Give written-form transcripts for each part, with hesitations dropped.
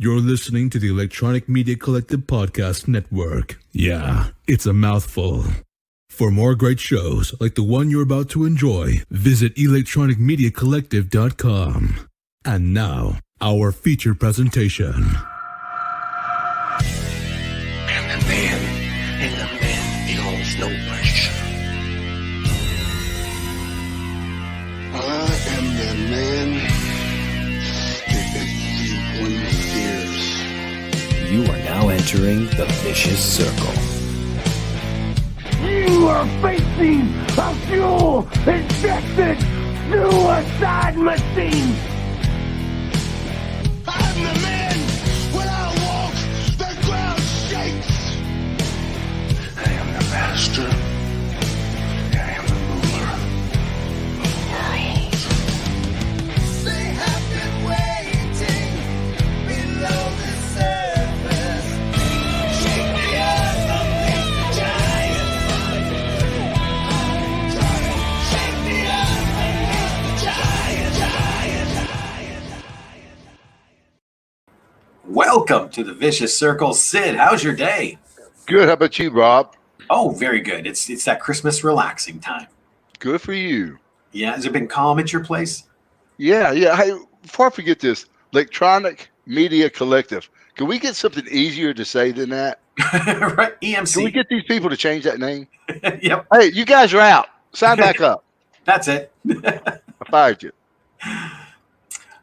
You're listening to the Electronic Media Collective Podcast Network. Yeah, it's a mouthful. For more great shows like the one you're about to enjoy, visit electronicmediacollective.com. And now, our feature presentation. And the man feels no pressure. I am the man that everyone fears. You are now entering the vicious circle. You are facing a fuel-injected suicide machine! I'm the man. When I walk, the ground shakes. I am the master. I am the ruler of the world. They have been waiting below the surface. Shake me up beneath the giant. Shake me up beneath the giant. Welcome to the Vicious Circle. Sid, how's your day? Good. How about you, Rob? Oh, very good. It's that Christmas relaxing time. Good for you. Yeah, has it been calm at your place? Yeah. Hey, before I forget this, Electronic Media Collective. Can we get something easier to say than that? Right, EMC. Can we get these people to change that name? Yep, Hey, you guys are out. Sign back up. that's it. I fired you.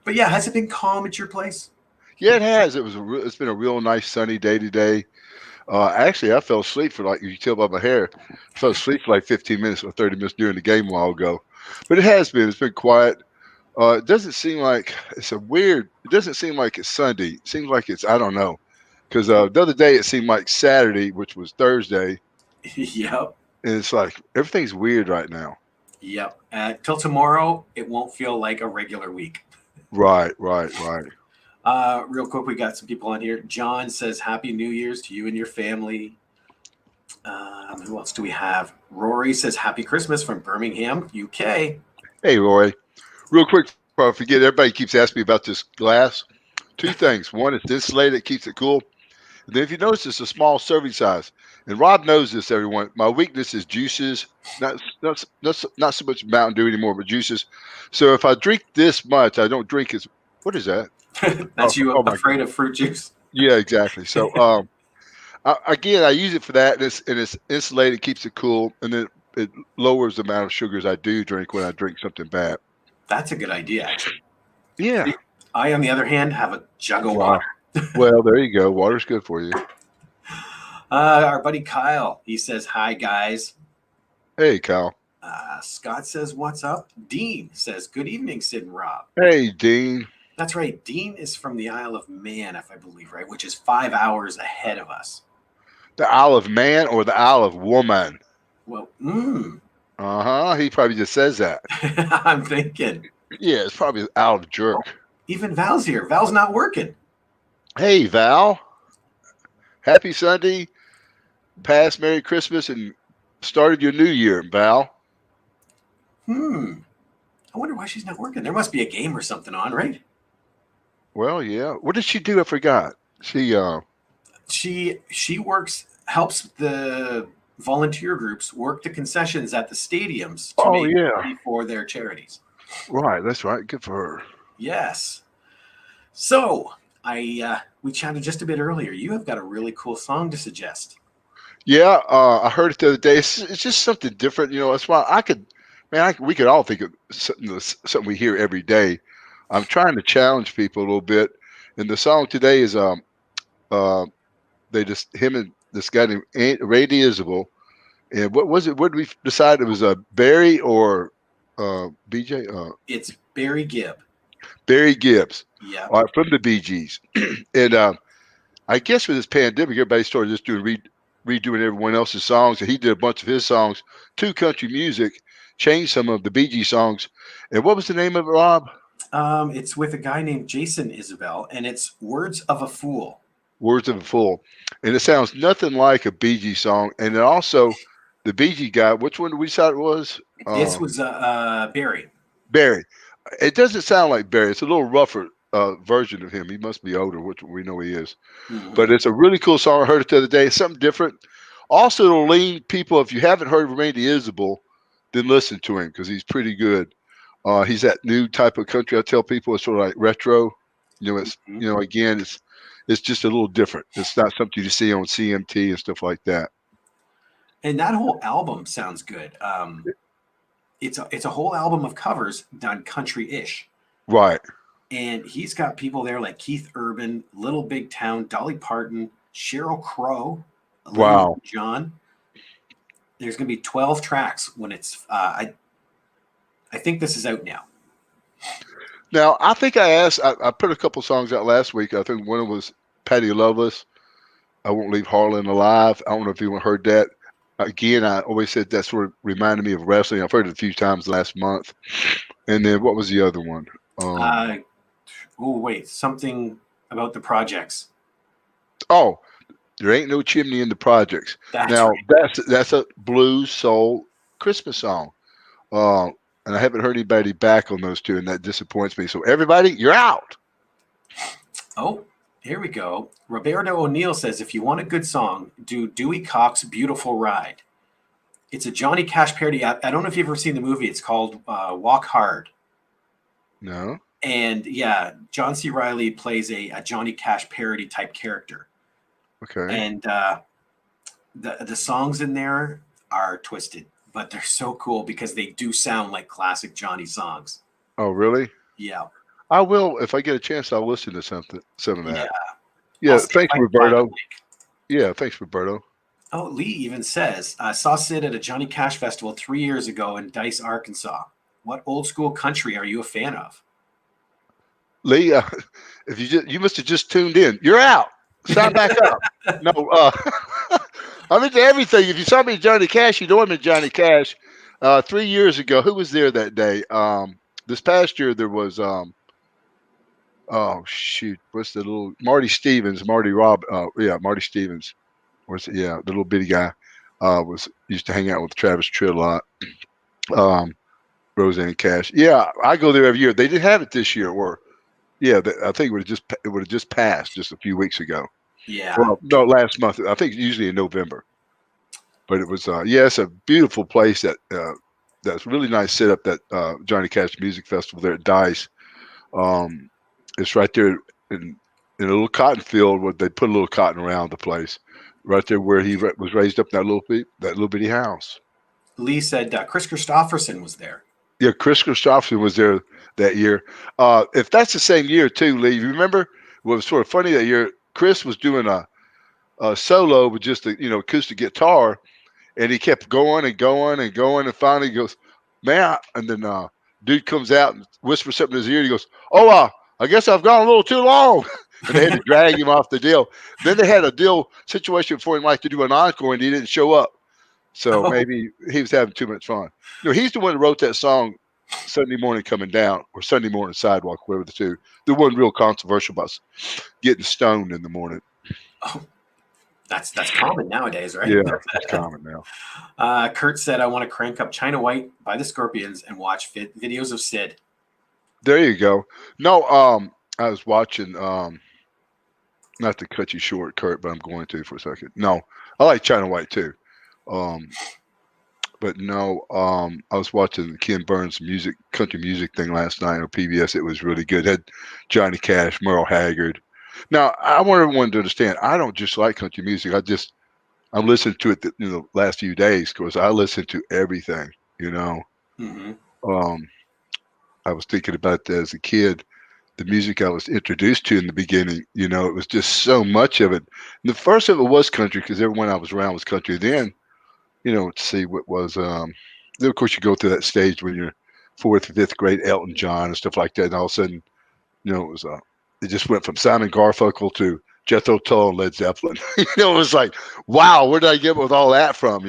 But yeah, has it been calm at your place? Yeah, it has. It's been a real nice sunny day today. Actually, I fell asleep for you can tell by my hair. I fell asleep for like 15 minutes or 30 minutes during the game a while ago. But it has been. It's been quiet. It doesn't seem like it doesn't seem like it's Sunday. It seems like I don't know. Because the other day it seemed like Saturday, which was Thursday. Yep, And it's like everything's weird right now. yep. Till tomorrow, it won't feel like a regular week. Right. Real quick, we got some people on here. John says Happy New Year's to you and your family. Who else do we have? Rory says Happy Christmas from Birmingham, UK. Hey, Roy. Real quick, before I forget, everybody keeps asking me about this glass. Two things. One, it's insulated, it keeps it cool. And then if you notice, it's a small serving size. And Rob knows this, everyone. My weakness is juices. Not so much Mountain Dew anymore, but juices. So if I drink this much, I don't drink as... What is that? That's you my afraid of fruit juice? Yeah, exactly. So I use it for that, and it's insulated, keeps it cool, and then it lowers the amount of sugars I do drink when I drink something bad. That's a good idea, actually. Yeah. I, on the other hand, have a jug of water. Well, there you go. Water's good for you. Our buddy Kyle, he says, hi, guys. Hey, Kyle. Scott says, what's up? Dean says, good evening, Sid and Rob. Hey, Dean. That's right. Dean is from the Isle of Man, if I believe right, which is 5 hours ahead of us. The Isle of Man or the Isle of Woman? Well, He probably just says that. I'm thinking. Yeah, it's probably the Isle of Jerk. Even Val's here. Val's not working. Hey, Val. Happy Sunday. Past Merry Christmas and started your new year, Val. I wonder why she's not working. There must be a game or something on, right? Well, yeah. What did she do? I forgot. She works, helps the volunteer groups work the concessions at the stadiums to make money for their charities. Right, that's right. Good for her. Yes. So we chatted just a bit earlier. You have got a really cool song to suggest. Yeah, I heard it the other day. It's just something different, That's why we could all think of something we hear every day. I'm trying to challenge people a little bit, and the song today is him and this guy named Ray Diazabal. And what was it? What did we decide? It was Barry or BJ? It's Barry Gibb. Barry Gibbs. Yeah. From the Bee Gees. And I guess with this pandemic, everybody started just doing redoing everyone else's songs, and he did a bunch of his songs to country music, changed some of the Bee Gees songs. And what was the name of it, Rob? It's with a guy named Jason Isbell, and it's Words of a Fool. Words of a Fool. And it sounds nothing like a Bee Gees song. And then also the Bee Gees guy, which one did we decide it was? This was Barry. Barry. It doesn't sound like Barry. It's a little rougher version of him. He must be older, which we know he is. Mhm. But it's a really cool song. I heard it the other day. It's something different. Also, it'll lead people, if you haven't heard Randy Isabel, then listen to him because he's pretty good. He's that new type of country. I tell people it's sort of like retro. It's again, it's just a little different. It's not something you see on CMT and stuff like that. And that whole album sounds good. It's a whole album of covers done country-ish. Right. And he's got people there like Keith Urban, Little Big Town, Dolly Parton, Sheryl Crow, Wow. John. There's going to be 12 tracks when it's. I think this is out now. Now, I think I put a couple songs out last week. I think one was Patty Loveless. I Won't Leave Harlan Alive. I don't know if you heard that. Again, I always said that sort of reminded me of wrestling. I've heard it a few times last month. And then what was the other one? Something about the projects. Oh, There Ain't No Chimney in the Projects. That's a blues soul Christmas song. And I haven't heard anybody back on those two, and that disappoints me. So everybody, you're out. Oh, here we go. Roberto O'Neill says, if you want a good song, do Dewey Cox' Beautiful Ride. It's a Johnny Cash parody. I don't know if you've ever seen the movie. It's called Walk Hard. No. And yeah, John C. Reilly plays a Johnny Cash parody type character. Okay. And the songs in there are twisted, but they're so cool because they do sound like classic Johnny songs. Oh, really? Yeah. I will, if I get a chance, I'll listen to some of that. Yeah. Yeah, thanks, Roberto. Yeah, thanks, Roberto. Oh, Lee even says, I saw Sid at a Johnny Cash festival 3 years ago in Dice, Arkansas. What old school country are you a fan of? Lee, if you must have just tuned in. You're out. Sign back up. No, I'm into everything. If you saw me at Johnny Cash, you know I'm at Johnny Cash. 3 years ago, who was there that day? This past year, there was oh shoot, what's the little Marty Stevens? Marty Stevens. The little bitty guy used to hang out with Travis Tritt a lot. Roseanne Cash. Yeah, I go there every year. They didn't have it this year, I think it would have just passed just a few weeks ago. Yeah. Well, no, last month. I think usually in November. But it was it's a beautiful place that's really nice setup, that Johnny Cash Music Festival there at Dice. It's right there in a little cotton field where they put a little cotton around the place, right there where he was raised up in that little bitty house. Lee said Chris Christopherson was there. Yeah, Chris Christopherson was there that year. If that's the same year too, Lee, you remember what was sort of funny that year? Chris was doing a solo with just acoustic guitar, and he kept going and going and going, and finally he goes, man, and then dude comes out and whispers something in his ear, and he goes, oh, I guess I've gone a little too long. And they had to drag him off the deal. Then they had a deal situation for him like to do an encore, and he didn't show up. So maybe he was having too much fun. He's the one who wrote that song, Sunday Morning Coming Down, or Sunday Morning Sidewalk, whatever the two. The one real controversial about getting stoned in the morning. Oh, that's common nowadays, right? Yeah, that's common now. Kurt said, I want to crank up China White by the Scorpions and watch videos of Sid. There you go. No, I was watching, not to cut you short, Kurt, but I'm going to for a second. No, I like China White too. But no, I was watching the Ken Burns country music thing last night on PBS. It was really good. It had Johnny Cash, Merle Haggard. Now, I want everyone to understand, I don't just like country music. I'm listening to it the last few days because I listen to everything, Mm-hmm. I was thinking about that as a kid, the music I was introduced to in the beginning, it was just so much of it. And the first of it was country because everyone I was around was country. Then, to see what was, then of course you go through that stage when you're 4th or 5th grade, Elton John and stuff like that. And all of a sudden, it just went from Simon Garfunkel to Jethro Tull and Led Zeppelin. It was like, wow, where did I get with all that from,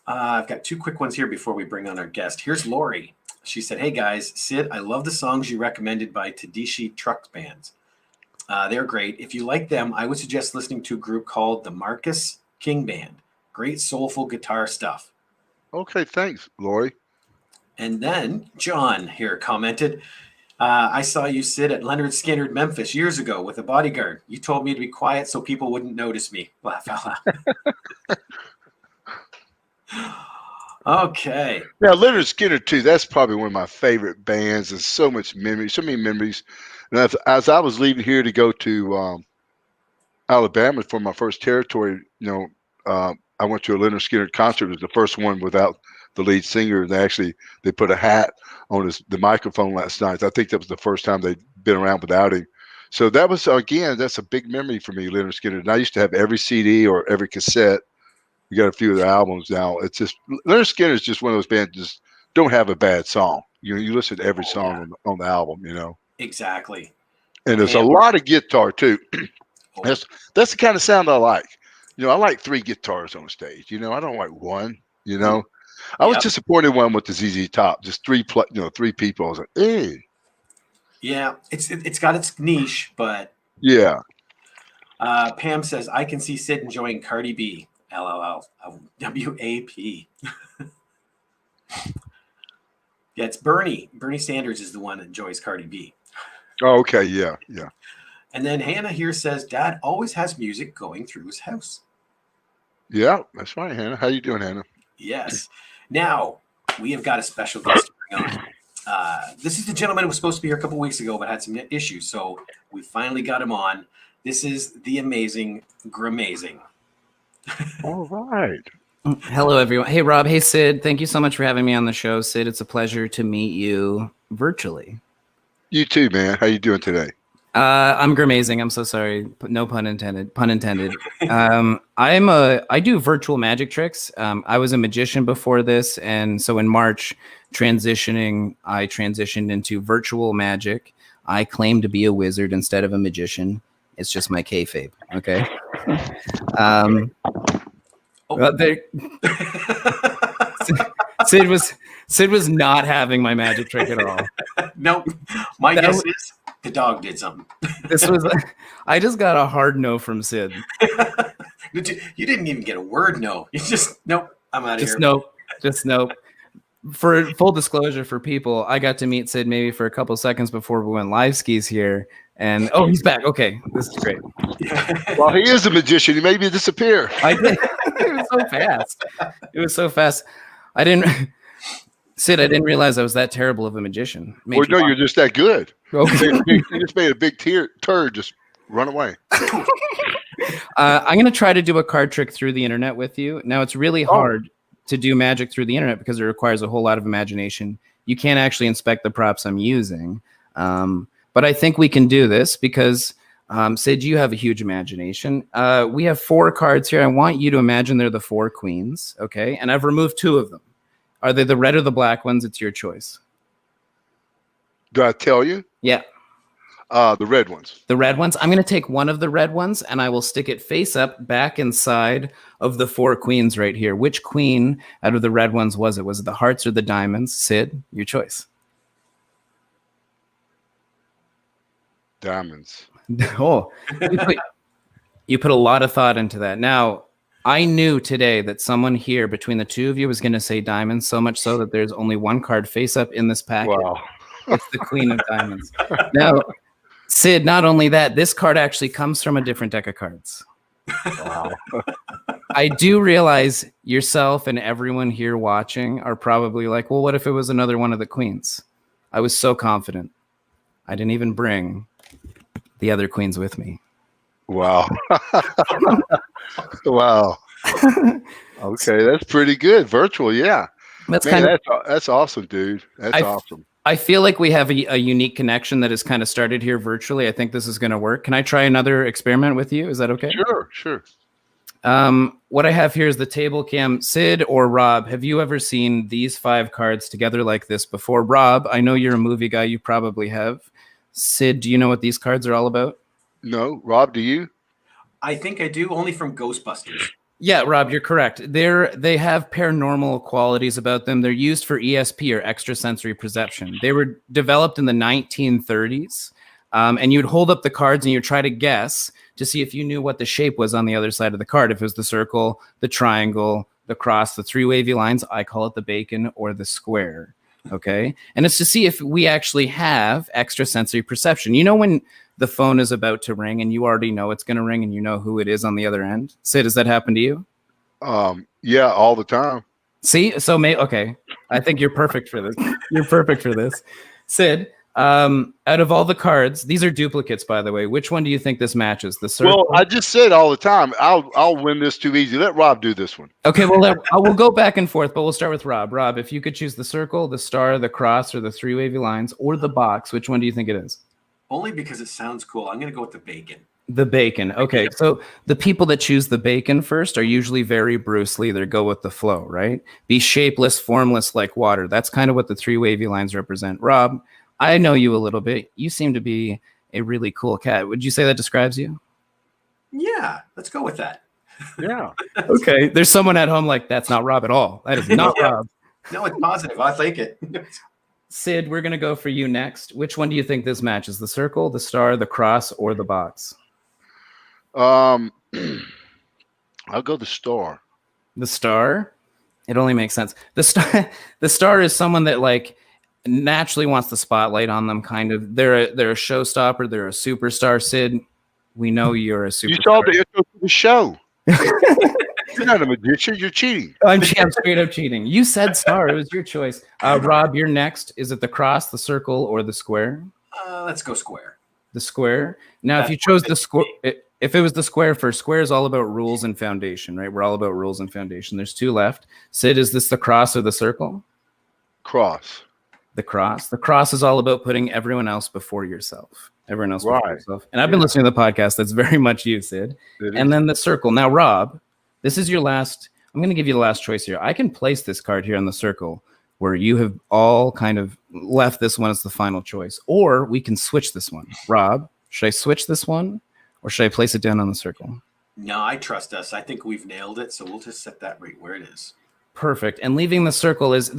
I've got two quick ones here before we bring on our guest. Here's Lori. She said, hey guys, Sid, I love the songs you recommended by Tedeschi Trucks Bands. They're great. If you like them, I would suggest listening to a group called the Marcus King Band. Great soulful guitar stuff. Okay, thanks, Lori. And then John here commented, I saw you sit at Leonard Skinner Memphis years ago with a bodyguard. You told me to be quiet so people wouldn't notice me. Laugh out loud. Okay. Now, Leonard Skinner too. That's probably one of my favorite bands. There's so much memories, so many memories. And as I was leaving here to go to Alabama for my first territory, I went to a Leonard Skinner concert. It was the first one without the lead singer. They put a hat on the microphone last night. I think that was the first time they'd been around without him. So that was, again, that's a big memory for me, Leonard Skinner. And I used to have every CD or every cassette. We got a few of the albums now. It's just Leonard Skinner is just one of those bands just don't have a bad song. You listen to every song on the album, Exactly. And there's a lot of guitar too. That's the kind of sound I like. I like 3 guitars on stage. I don't like one. I was disappointed one with the ZZ Top, just 3 people. I was like, hey. Yeah, it's got its niche, but yeah. Pam says I can see Sid enjoying Cardi B. LOL. WAP. Yeah, it's Bernie. Bernie Sanders is the one that enjoys Cardi B. Oh, okay. Yeah. And then Hannah here says Dad always has music going through his house. Yeah, that's right, Hannah. How you doing, Hannah? Yes. Now, we have got a special guest to bring on. This is the gentleman who was supposed to be here a couple weeks ago but had some issues, so we finally got him on. This is the amazing Gramazing. All right. Hello, everyone. Hey, Rob. Hey, Sid. Thank you so much for having me on the show, Sid. It's a pleasure to meet you virtually. You too, man. How you doing today? I'm Gramazing. I'm so sorry. No pun intended. Pun intended. I do virtual magic tricks. I was a magician before this, and so in March, I transitioned into virtual magic. I claim to be a wizard instead of a magician. It's just my kayfabe. Okay. Sid was not having my magic trick at all. Nope. My guess is the dog did something. I just got a hard no from Sid. You didn't even get a word no. You just nope. I'm out of here. Just nope. For full disclosure for people, I got to meet Sid maybe for a couple seconds before we went live skis here. And he's back. Okay, this is great. Well, he is a magician. He made me disappear. I did. It was so fast. Sid, I didn't realize I was that terrible of a magician. You're just that good. Okay. You just made a big turd just run away. I'm going to try to do a card trick through the internet with you. Now, it's really hard to do magic through the internet because it requires a whole lot of imagination. You can't actually inspect the props I'm using. But I think we can do this because, Sid, you have a huge imagination. We have 4 cards here. I want you to imagine they're the 4 queens, okay? And I've removed 2 of them. Are they the red or the black ones? It's your choice. Do I tell you? Yeah. The red ones. The red ones. I'm going to take one of the red ones and I will stick it face up back inside of the 4 queens right here. Which queen out of the red ones was it? Was it the hearts or the diamonds? Sid, your choice. Diamonds. Oh, you put a lot of thought into that. Now, I knew today that someone here between the 2 of you was going to say diamonds, so much so that there's only 1 card face up in this packet. Wow. It's the queen of diamonds. Now, Sid, not only that, this card actually comes from a different deck of cards. Wow. I do realize yourself and everyone here watching are probably like, well, what if it was another one of the queens? I was so confident. I didn't even bring the other queens with me. Wow. Wow. Okay, that's pretty good. Virtual, yeah. That's awesome, dude. That's awesome. I feel like we have a unique connection that has kind of started here virtually. I think this is going to work. Can I try another experiment with you? Is that okay? Sure. What I have here is the table cam. Sid or Rob, have you ever seen these 5 cards together like this before? Rob, I know you're a movie guy. You probably have. Sid, do you know what these cards are all about? No. Rob, do you? I think I do, only from Ghostbusters. Yeah, Rob, you're correct. They have paranormal qualities about them. They're used for ESP or extrasensory perception. They were developed in the 1930s, and you'd hold up the cards and you'd try to guess to see if you knew what the shape was on the other side of the card. If it was the circle, the triangle, the cross, the 3 wavy lines, I call it the bacon, or the square. Okay. And it's to see if we actually have extrasensory perception. You know, when the phone is about to ring and you already know it's going to ring and you know who it is on the other end? Sid, does that happen to you? Yeah, all the time. See, so okay. I think you're perfect for this. You're perfect for this. Sid, out of all the cards, these are duplicates, by the way. Which one do you think this matches? The circle? Well, I just said all the time, I'll win this too easy. Let Rob do this one. Okay, well, we'll go back and forth, but we'll start with Rob. Rob, if you could choose the circle, the star, the cross, or the three wavy lines, or the box, which one do you think it is? Only because it sounds cool. I'm going to go with the bacon. The bacon. Okay, so the people that choose the bacon first are usually very Bruce Lee. They go with the flow, right? Be shapeless, formless like water. That's kind of what the three wavy lines represent. Rob, I know you a little bit. You seem to be a really cool cat. Would you say that describes you? Yeah, let's go with that. Yeah. Okay, there's someone at home like, that's not Rob at all. That is not Rob. No, it's positive. I like it. Sid, we're going to go for you next. Which one do you think this matches? The circle, the star, the cross, or the box? I'll go the star. The star? It only makes sense. The star is someone that like naturally wants the spotlight on them, kind of. They're a showstopper, they're a superstar. Sid, we know you're a superstar. You saw the intro to the show. You're not a magician, you're cheating. I'm straight up cheating. You said star, it was your choice. Rob, you're next. Is it the cross, the circle, or the square? Let's go square. The square. Now, if you chose the square, if it was the square first, square is all about rules and foundation, right? We're all about rules and foundation. There's two left. Sid, is this the cross or the circle? Cross. The cross. The cross is all about putting everyone else before yourself. Everyone else before Right. yourself. And I've been listening to the podcast. That's very much you, Sid. And then the circle. Now, Rob, this is your last. I'm going to give you the last choice here. I can place this card here on the circle where you have all kind of left this one as the final choice. Or we can switch this one. Rob, should I switch this one? Or should I place it down on the circle? No, I trust us. I think we've nailed it. So we'll just set that right where it is. Perfect. And leaving the circle is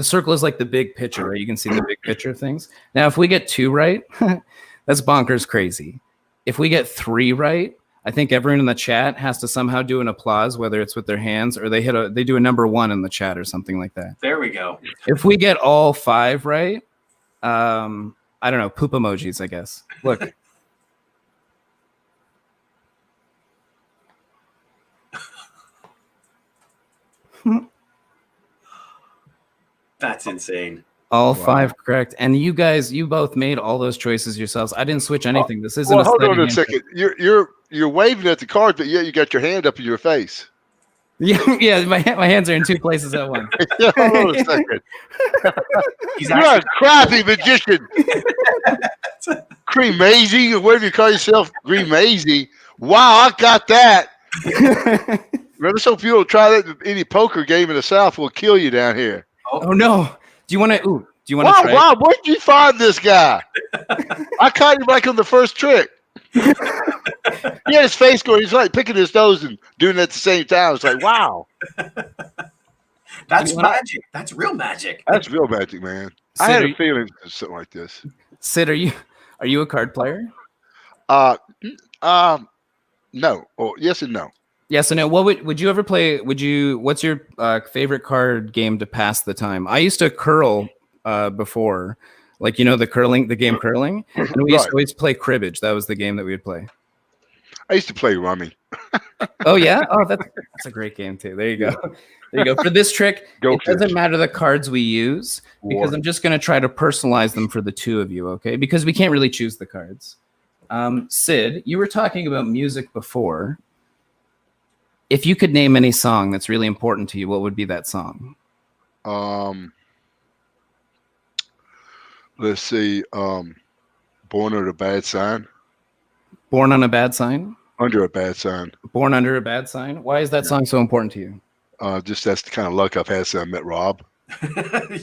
like the big picture, right? You can see the big picture of things. Now, if we get 2 right, that's bonkers crazy. If we get 3 right, I think everyone in the chat has to somehow do an applause, whether it's with their hands or they do a number 1 in the chat or something like that. There we go. If we get all 5 right, I don't know, poop emojis, I guess. Look. That's insane. All 5 correct. And you guys, you both made all those choices yourselves. I didn't switch anything. This isn't Well, a hold steady on a hand. second. You're waving at the card, but yet you got your hand up in your face. Yeah, my hands are in 2 places at once. Yeah, hold on a second. He's You're actually, a crappy magician. Creamazy, or whatever you call yourself, Creamazy. Wow, I got that. Remember, some people will try that in any poker game in the South will kill you down here. Oh no. Do you want to Wow, try? Rob, where'd you find this guy? I caught him like on the first trick. He had his face going, he's like picking his nose and doing it at the same time. It's like, wow. that's magic. That's real magic. That's real magic, man. I Sid, had are a you- feeling it was something like this. Sid, are you a card player? No. Oh, yes and no. Yes and no. What would you ever play? What's your favorite card game to pass the time? I used to curl before, like the game curling, and we used to always play cribbage. That was the game that we would play. I used to play rummy. Oh yeah, oh that's a great game too. There you go. There you go. For this trick, Go it doesn't fish. matter the cards we use because I'm just going to try to personalize them for the 2 of you, okay? Because we can't really choose the cards. Sid, you were talking about music before. If you could name any song that's really important to you, what would be that song? Let's see. Born Under a Bad Sign. Born on a Bad Sign? Under a Bad Sign. Born Under a Bad Sign? Why is that song so important to you? Just that's the kind of luck I've had since I met Rob.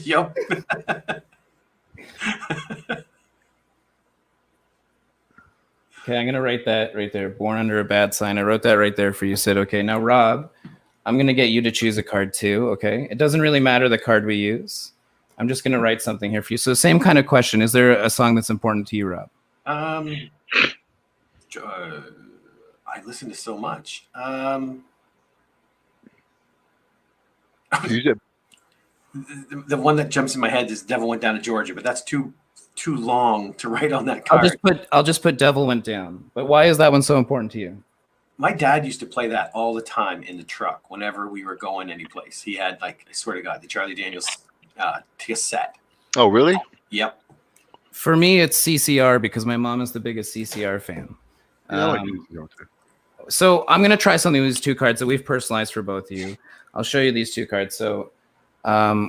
Yep. Okay, I'm going to write that right there. Born Under a Bad Sign. I wrote that right there for you, Sid. Okay, now, Rob, I'm going to get you to choose a card too, okay? It doesn't really matter the card we use. I'm just going to write something here for you. So same kind of question. Is there a song that's important to you, Rob? I listen to so much. You said The one that jumps in my head is Devil Went Down to Georgia, but that's too long to write on that card. I'll just put Devil Went Down. But why is that one so important to you? My dad used to play that all the time in the truck whenever we were going any place. He had, like, I swear to God, the Charlie Daniels cassette. Oh, really? Yep. For me, it's CCR because my mom is the biggest CCR fan. So I'm going to try something with these two cards that we've personalized for both of you. I'll show you these two cards. So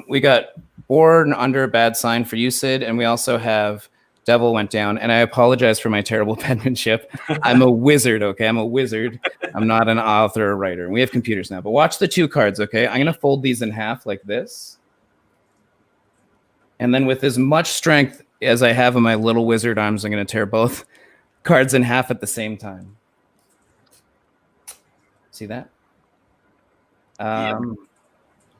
we got Born Under a Bad Sign for you, Sid, and we also have Devil Went Down. And I apologize for my terrible penmanship. I'm a wizard, okay? I'm a wizard. I'm not an author or writer. We have computers now. But watch the two cards, okay? I'm going to fold these in half like this. And then with as much strength as I have in my little wizard arms, I'm going to tear both cards in half at the same time. See that? I'm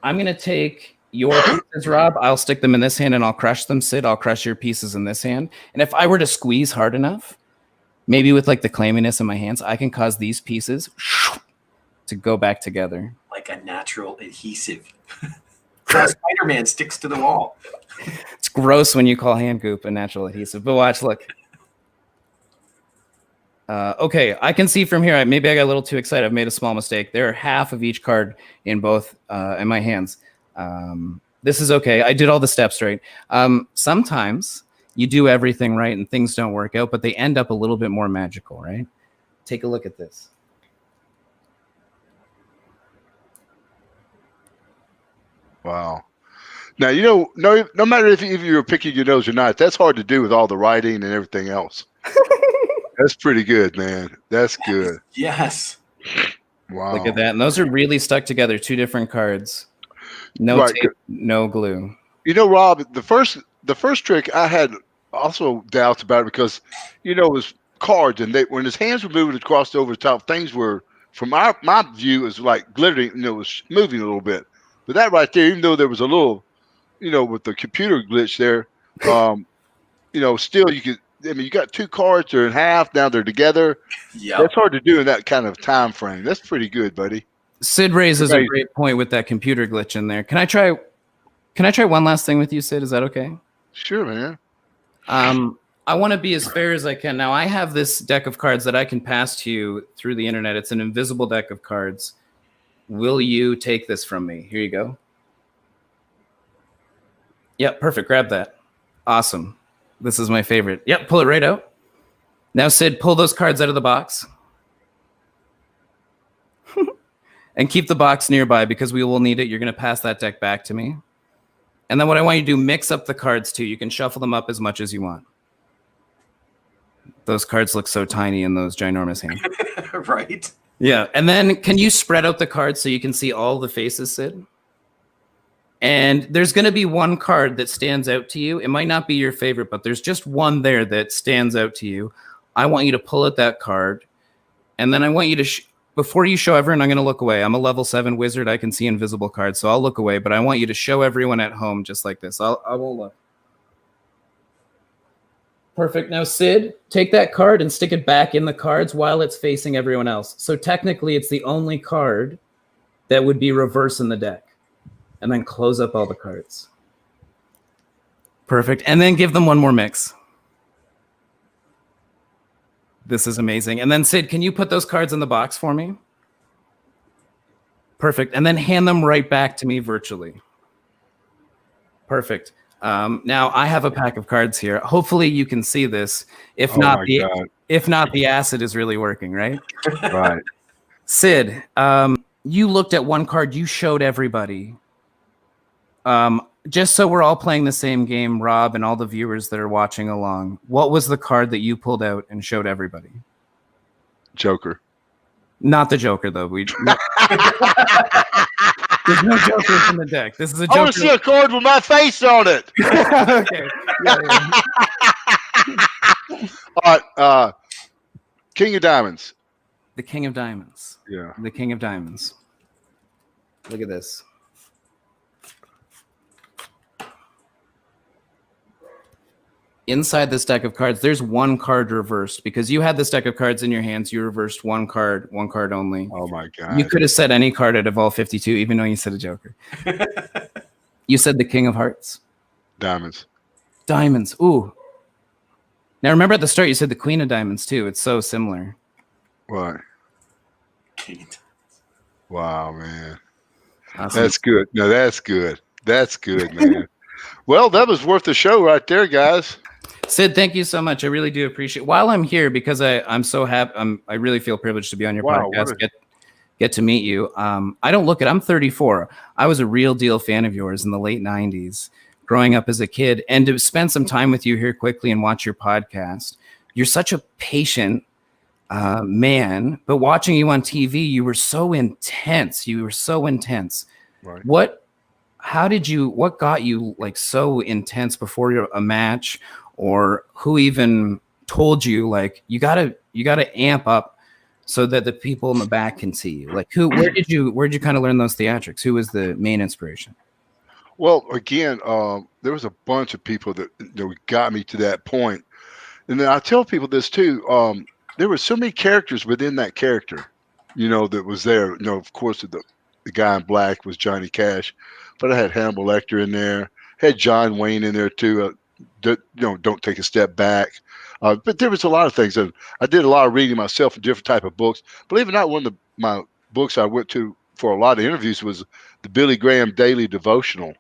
going to take your pieces, Rob. I'll stick them in this hand and I'll crush them. Sid, I'll crush your pieces in this hand. And if I were to squeeze hard enough, maybe with like the clamminess in my hands, I can cause these pieces to go back together. Like a natural adhesive. Spider-Man sticks to the wall. It's gross when you call hand goop a natural adhesive, but watch, look. Okay, I can see from here. Maybe I got a little too excited. I've made a small mistake. There are half of each card in both in my hands. This is okay. I did all the steps right. Sometimes you do everything right and things don't work out, but they end up a little bit more magical, right? Take a look at this. Wow. Now, no matter if you're picking your nose or not, that's hard to do with all the writing and everything else. That's pretty good, man. That's good. Yes. Wow. Look at that. And those are really stuck together. Two different cards. No Right. tape, no glue. Rob, the first trick I had also doubts about it because, it was cards and when his hands were moving across over the top, things were, from my view, is like glittering, it was moving a little bit. But that right there, even though there was a little, with the computer glitch there, still you could, you got two cards, they're in half, now they're together. Yeah. That's hard to do in that kind of time frame. That's pretty good, buddy. Sid raises a great point with that computer glitch in there. Can I try one last thing with you, Sid? Is that okay? Sure, man. I want to be as fair as I can. Now, I have this deck of cards that I can pass to you through the internet. It's an invisible deck of cards. Will you take this from me? Here you go. Yep, perfect. Grab that. Awesome. This is my favorite. Yep, pull it right out. Now, Sid, pull those cards out of the box. And keep the box nearby because we will need it. You're going to pass that deck back to me. And then what I want you to do, mix up the cards too. You can shuffle them up as much as you want. Those cards look so tiny in those ginormous hands. Right. Yeah. And then can you spread out the cards so you can see all the faces, Sid? And there's going to be one card that stands out to you. It might not be your favorite, but there's just one there that stands out to you. I want you to pull out that card. And then I want you to, before you show everyone, I'm going to look away. I'm a level 7 wizard. I can see invisible cards, so I'll look away. But I want you to show everyone at home just like this. I will look. Perfect. Now, Sid, take that card and stick it back in the cards while it's facing everyone else. So technically, it's the only card that would be reverse in the deck. And then close up all the cards. Perfect. And then give them one more mix. This is amazing. And then, Sid, can you put those cards in the box for me? Perfect. And then hand them right back to me virtually. Perfect. Now, I have a pack of cards here. Hopefully, you can see this. If not, the acid is really working, right? Right. Sid, you looked at one card. You showed everybody. Just so we're all playing the same game, Rob, and all the viewers that are watching along, what was the card that you pulled out and showed everybody? Joker. Not the Joker, though. There's no Jokers in the deck. This is a Joker. I want to see a card with my face on it. Okay. Yeah. All right. King of Diamonds. The King of Diamonds. Yeah. The King of Diamonds. Look at this. Inside this deck of cards, there's one card reversed because you had this deck of cards in your hands. You reversed one card only. Oh my God. You could have said any card out of all 52, even though you said a Joker. You said the King of Hearts. Diamonds. Diamonds. Ooh. Now remember at the start you said the Queen of Diamonds too. It's so similar. Right. King. Wow, man. Awesome. That's good. No, that's good. That's good, man. Well, that was worth the show right there, guys. Sid, thank you so much. I really do appreciate. While I'm here, because I'm so happy, I really feel privileged to be on your Wow, podcast. Get to meet you. I don't look it. I'm 34. I was a real deal fan of yours in the late 90s, growing up as a kid, and to spend some time with you here quickly and watch your podcast. You're such a patient man, but watching you on TV, you were so intense. Right. What got you like so intense before a match, or who even told you like you gotta amp up so that the people in the back can see you? Like where did you kind of learn those theatrics? Who was the main inspiration? Well, again, there was a bunch of people that got me to that point. And then I tell people this too. There were so many characters within that character, that was there. Of course, the guy in black was Johnny Cash, but I had Hannibal Lecter in there, had John Wayne in there too. Don't take a step back. But there was a lot of things. And I did a lot of reading myself in different type of books. Believe it or not, one of my books I went to for a lot of interviews was the Billy Graham Daily Devotional.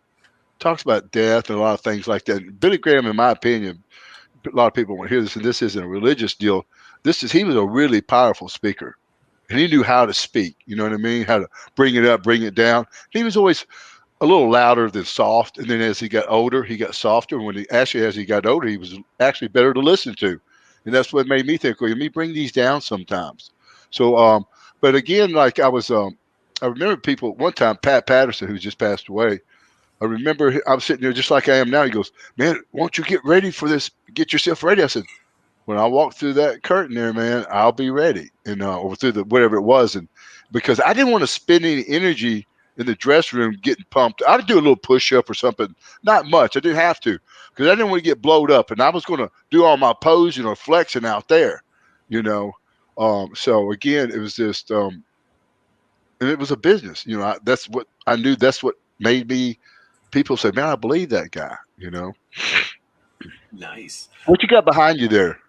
Talks about death and a lot of things like that. And Billy Graham, in my opinion, a lot of people want to hear this, and this isn't a religious deal. He was a really powerful speaker, and he knew how to speak. You know what I mean? How to bring it up, bring it down. He was always a little louder than soft, and then as he got older, he got softer. And as he got older, he was actually better to listen to, and that's what made me think, well, let me bring these down sometimes. So, but again, like I remember people one time, Pat Patterson, who just passed away. I remember I was sitting there just like I am now. He goes, "Man, won't you get ready for this? Get yourself ready." I said, "When I walk through that curtain there, man, I'll be ready." And or through whatever it was, and because I didn't want to spend any energy in the dressing room getting pumped. I'd do a little push up or something, not much. I didn't have to because I didn't want to get blowed up, and I was going to do all my pose, flexing out there, So again, it was just, and it was a business. That's what I knew. That's what made me. People say, "Man, I believe that guy." Nice. What you got behind you there?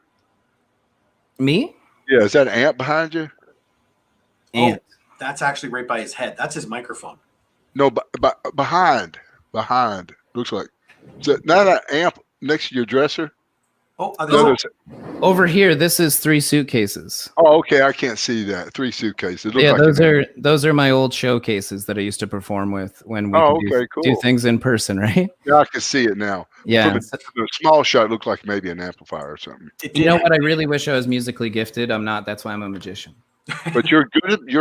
Me? Yeah, is that an amp behind you? And That's actually right by his head. That's his microphone. No, but behind. Looks like. Is that not an amp next to your dresser? Oh, over here, this is 3 suitcases. Oh, okay. I can't see that. 3 suitcases. It looks Yeah, like those are my old showcases that I used to perform with when we could cool. do things in person, right? Yeah, I can see it now. Yeah. From a small shot, it looked like maybe an amplifier or something. You know what? I really wish I was musically gifted. I'm not. That's why I'm a magician. But you're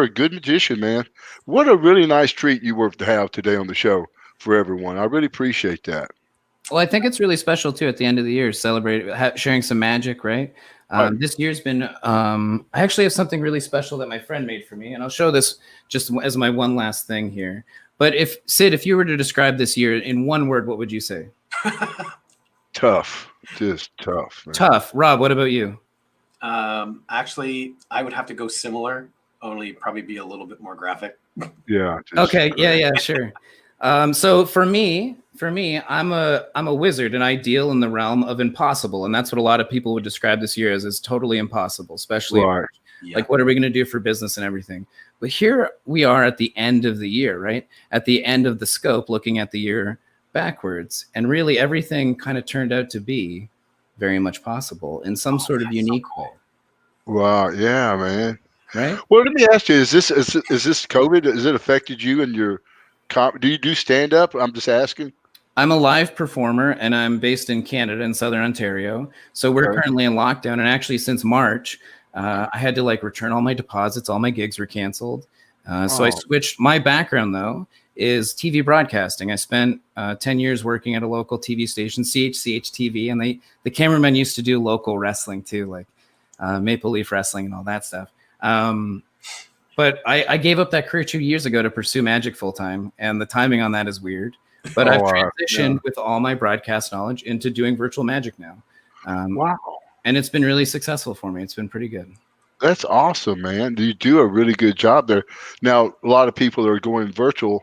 a good magician, man. What a really nice treat you were to have today on the show for everyone. I really appreciate that. Well, I think it's really special too at the end of the year, sharing some magic, right? This year's been, I actually have something really special that my friend made for me, and I'll show this just as my one last thing here. But Sid, if you were to describe this year in one word, what would you say? Tough. Just tough, man. Tough. Rob, what about you? Actually, I would have to go similar, only probably be a little bit more graphic. Yeah. Okay. Yeah, sure. So for me, I'm a wizard, and I deal in the realm of impossible, and that's what a lot of people would describe this year as totally impossible, especially like what are we going to do for business and everything. But here we are at the end of the year, right? At the end of the scope, looking at the year backwards, and really everything kind of turned out to be very much possible in some sort of unique way. Wow. Yeah, man. Right. Well, let me ask you: is this COVID? Has it affected you and your? Do you do stand up? I'm just asking. I'm a live performer, and I'm based in Canada, in Southern Ontario. So we're currently in lockdown, and actually since March, I had to return all my deposits. All my gigs were canceled. So I switched. My background, though, is TV broadcasting. I spent 10 years working at a local TV station, CHCH TV, and the cameramen used to do local wrestling too, like Maple Leaf Wrestling and all that stuff. But I gave up that career 2 years ago to pursue magic full time, and the timing on that is weird. But I've transitioned with all my broadcast knowledge into doing virtual magic now. Wow. And it's been really successful for me. It's been pretty good. That's awesome, man. You do a really good job there. Now, a lot of people are going virtual.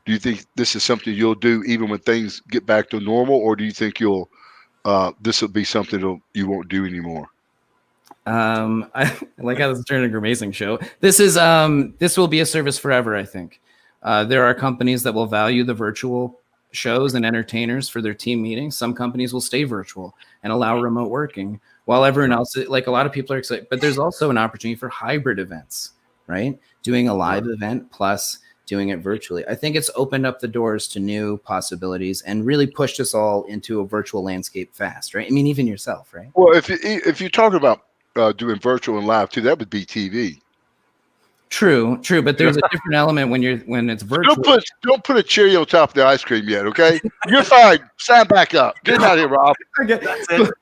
Do you think this is something you'll do even when things get back to normal, or do you think you'll this will be something that you won't do anymore? I like how this is turning into an amazing show. This will be a service forever, I think. There are companies that will value the virtual shows and entertainers for their team meetings. Some companies will stay virtual and allow remote working, while everyone else, like a lot of people are excited. But there's also an opportunity for hybrid events, right? Doing a live event plus doing it virtually. I think it's opened up the doors to new possibilities and really pushed us all into a virtual landscape fast, right? I mean, even yourself, right? Well, if you're talking about doing virtual and live too, that would be TV. True, but there's a different element when it's virtual. Don't put a cherry on top of the ice cream yet, okay? You're fine. Stand back up. Get out of here, Rob. That's it.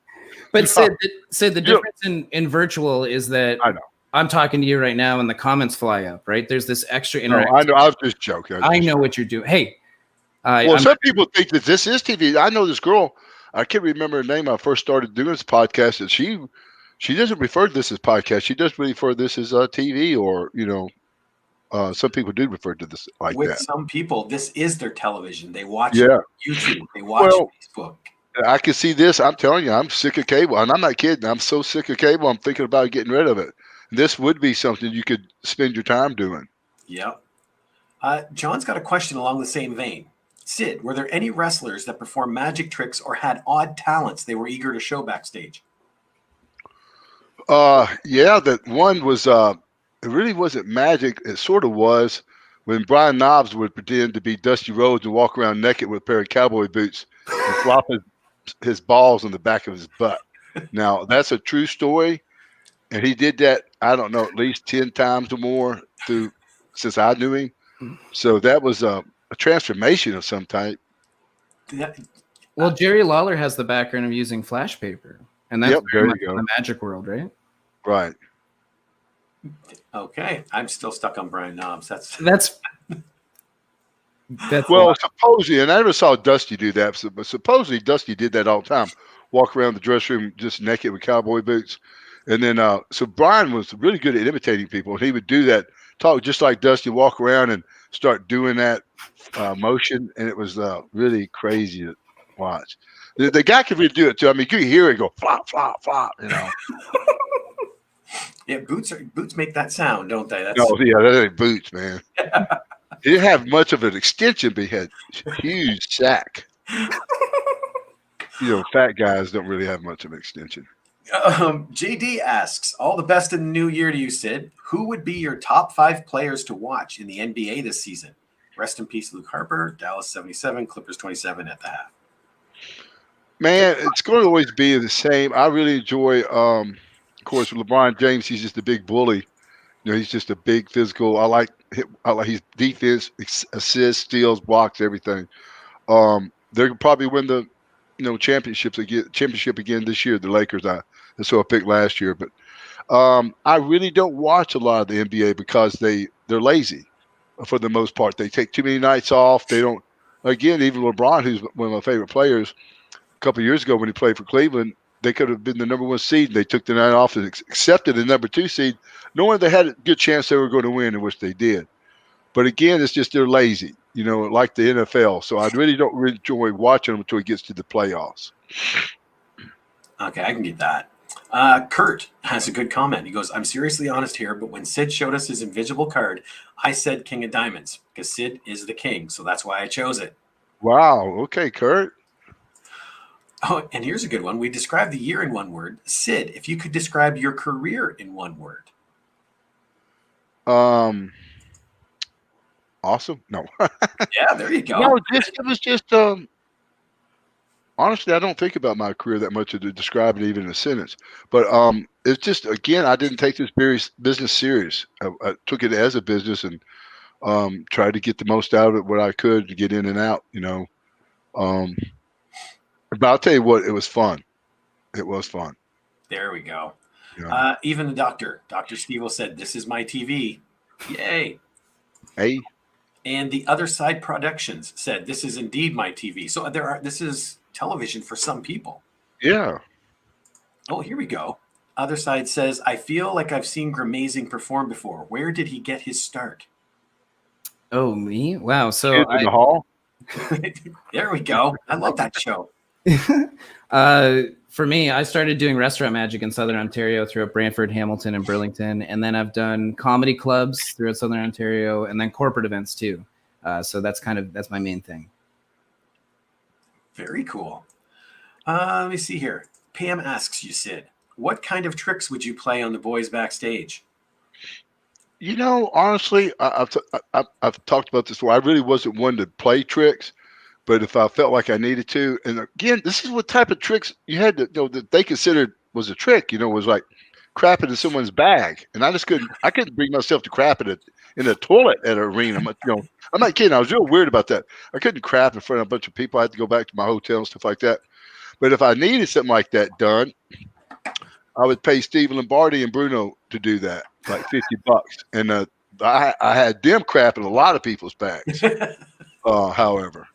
But Sid, the difference in virtual is that I know. I'm talking to you right now and the comments fly up, right? There's this extra No, interaction. I know. I was just joking. I know what you're doing. Hey, Well, some people think that this is TV. I know this girl. I can't remember her name. I first started doing this podcast, and she doesn't refer to this as podcast. She does refer to this as TV, or some people do refer to this like With that. some people, this is their television. They watch Yeah. YouTube. They watch Facebook. I can see this. I'm telling you, I'm sick of cable, and I'm not kidding. I'm so sick of cable. I'm thinking about getting rid of it. This would be something you could spend your time doing. Yep. John's got a question along the same vein. Sid, were there any wrestlers that performed magic tricks or had odd talents they were eager to show backstage? Yeah, that one was it really wasn't magic. It sort of was when Brian Knobbs would pretend to be Dusty Rhodes and walk around naked with a pair of cowboy boots and flop his balls in the back of his butt. Now, that's a true story, and he did that, I don't know, at least 10 times or more since I knew him. So that was a transformation of some type. Well, Jerry Lawler has the background of using flash paper, and that's there much you go. in the magic world, right? Right. Okay. I'm still stuck on Brian Knobbs. That's Well, supposedly, and I never saw Dusty do that, but supposedly Dusty did that all the time. Walk around the dressing room just naked with cowboy boots. And then, so Brian was really good at imitating people. And he would do that, talk just like Dusty, walk around and start doing that motion. And it was really crazy to watch. The guy could really do it too. I mean, you could hear it go flop, flop, flop, Yeah, boots make that sound, don't they? That's that ain't boots, man. He didn't have much of an extension, but he had a huge sack. Fat guys don't really have much of an extension. JD asks, all the best in the new year to you, Sid. Who would be your top 5 players to watch in the NBA this season? Rest in peace, Luke Harper, Dallas 77, Clippers 27 at the half. Man, it's going to always be the same. I really enjoy, of course, LeBron James. He's just a big bully. He's just a big physical. I like his defense, assists, steals, blocks, everything. They'll probably win the championship again this year. The Lakers. That's who I picked last year. But I really don't watch a lot of the NBA because they're lazy for the most part. They take too many nights off. They don't. Again, even LeBron, who's one of my favorite players, a couple of years ago when he played for Cleveland, they could have been the number 1 seed. They took the night off and accepted the number 2 seed, knowing they had a good chance they were going to win, in which they did. But again, it's just they're lazy, like the NFL. So I really don't enjoy watching them until it gets to the playoffs. Okay, I can get that. Kurt has a good comment. He goes, I'm seriously honest here, but when Sid showed us his invisible card, I said King of Diamonds because Sid is the king. So that's why I chose it. Wow. Okay, Kurt. Oh, and here's a good one. We described the year in one word. Sid, if you could describe your career in one word. Awesome. No. Yeah, there you go. No, it was just honestly, I don't think about my career that much to describe it even in a sentence. But it's just, again, I didn't take this business serious. I took it as a business and tried to get the most out of it, what I could to get in and out, But I'll tell you what, it was fun. It was fun. There we go. Yeah. Even the Dr. Steve said, this is my TV. Yay. Hey. And the Other Side Productions said, this is indeed my TV. So this is television for some people. Yeah. Oh, here we go. Other Side says, I feel like I've seen Gramazing perform before. Where did he get his start? Oh, me? Wow. So Kids in the hall. There we go. I love that show. For me, I started doing restaurant magic in Southern Ontario throughout Brantford, Hamilton, and Burlington, and then I've done comedy clubs throughout Southern Ontario, and then corporate events too. So that's my main thing. Very cool. Let me see here. Pam asks you, Sid, what kind of tricks would you play on the boys backstage? You know, honestly, I've talked about this before. I really wasn't one to play tricks, but if I felt like I needed to, and again, this is what type of tricks you had to, that they considered was a trick. Was like crapping in someone's bag, and I couldn't bring myself to crap in a toilet at an arena. I'm not kidding. I was real weird about that. I couldn't crap in front of a bunch of people. I had to go back to my hotel and stuff like that. But if I needed something like that done, I would pay Steve Lombardi and Bruno to do that, like $50. And I had them crap in a lot of people's bags. However,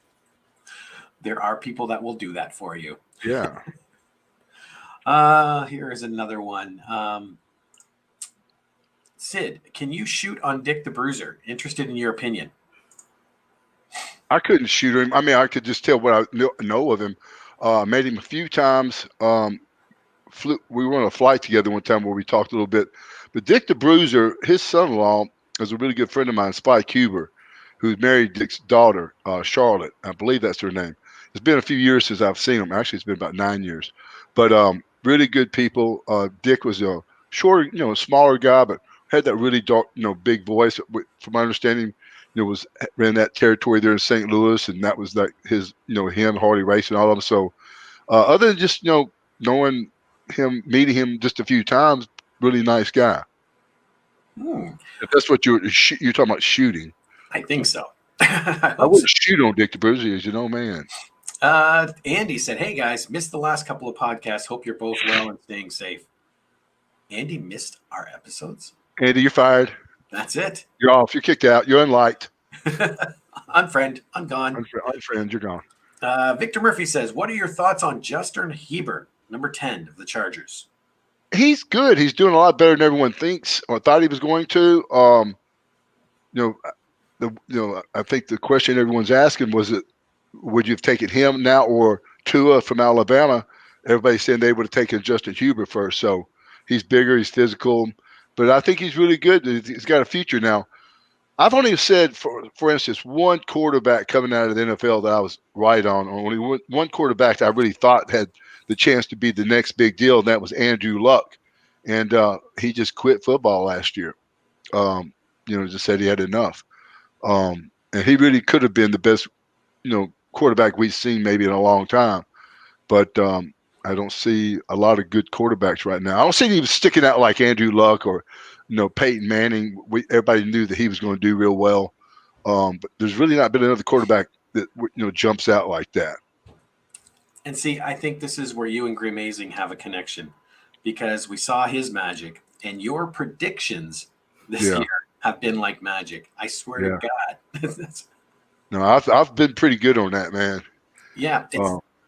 there are people that will do that for you. Yeah. Here is another one. Sid, can you shoot on Dick the Bruiser? Interested in your opinion. I couldn't shoot him. I mean, I could just tell what I know of him. Met him a few times. We were on a flight together one time where we talked a little bit. But Dick the Bruiser, his son-in-law, is a really good friend of mine, Spike Huber, who's married Dick's daughter, Charlotte. I believe that's her name. It's been a few years since I've seen them. Actually, it's been about 9 years. But really good people. Dick was a shorter, smaller guy, but had that really dark, big voice. From my understanding, ran that territory there in St. Louis, and that was like his, him, Harley Race, and all of them. So, other than just knowing him, meeting him just a few times, really nice guy. If that's what you're talking about shooting, I think so. I wouldn't shoot on Dick the Bruiser, as you know, man. Andy said, "Hey guys, missed the last couple of podcasts. Hope you're both well and staying safe." Andy missed our episodes. Andy, you're fired. That's it. You're off. You're kicked out. You're unliked. Unfriend. I'm gone. Unfriend. You're gone. Victor Murphy says, "What are your thoughts on Justin Herbert, number 10 of the Chargers?" He's good. He's doing a lot better than everyone thinks or thought he was going to. I think the question everyone's asking was, would you have taken him now or Tua from Alabama? Everybody's saying they would have taken Justin Herbert first. So he's bigger, he's physical, but I think he's really good. He's got a future now. I've only said, for instance, one quarterback coming out of the NFL that I was right on. Only one quarterback that I really thought had the chance to be the next big deal, and that was Andrew Luck. And he just quit football last year. Just said he had enough. And he really could have been the best, quarterback we've seen maybe in a long time. But I don't see a lot of good quarterbacks right now. I don't see him sticking out like Andrew Luck or, Peyton Manning. Everybody knew that he was going to do real well. But there's really not been another quarterback that, jumps out like that. And see, I think this is where you and Grimazing have a connection, because we saw his magic and your predictions this year have been like magic. I swear to God. No, I've been pretty good on that, man. Yeah,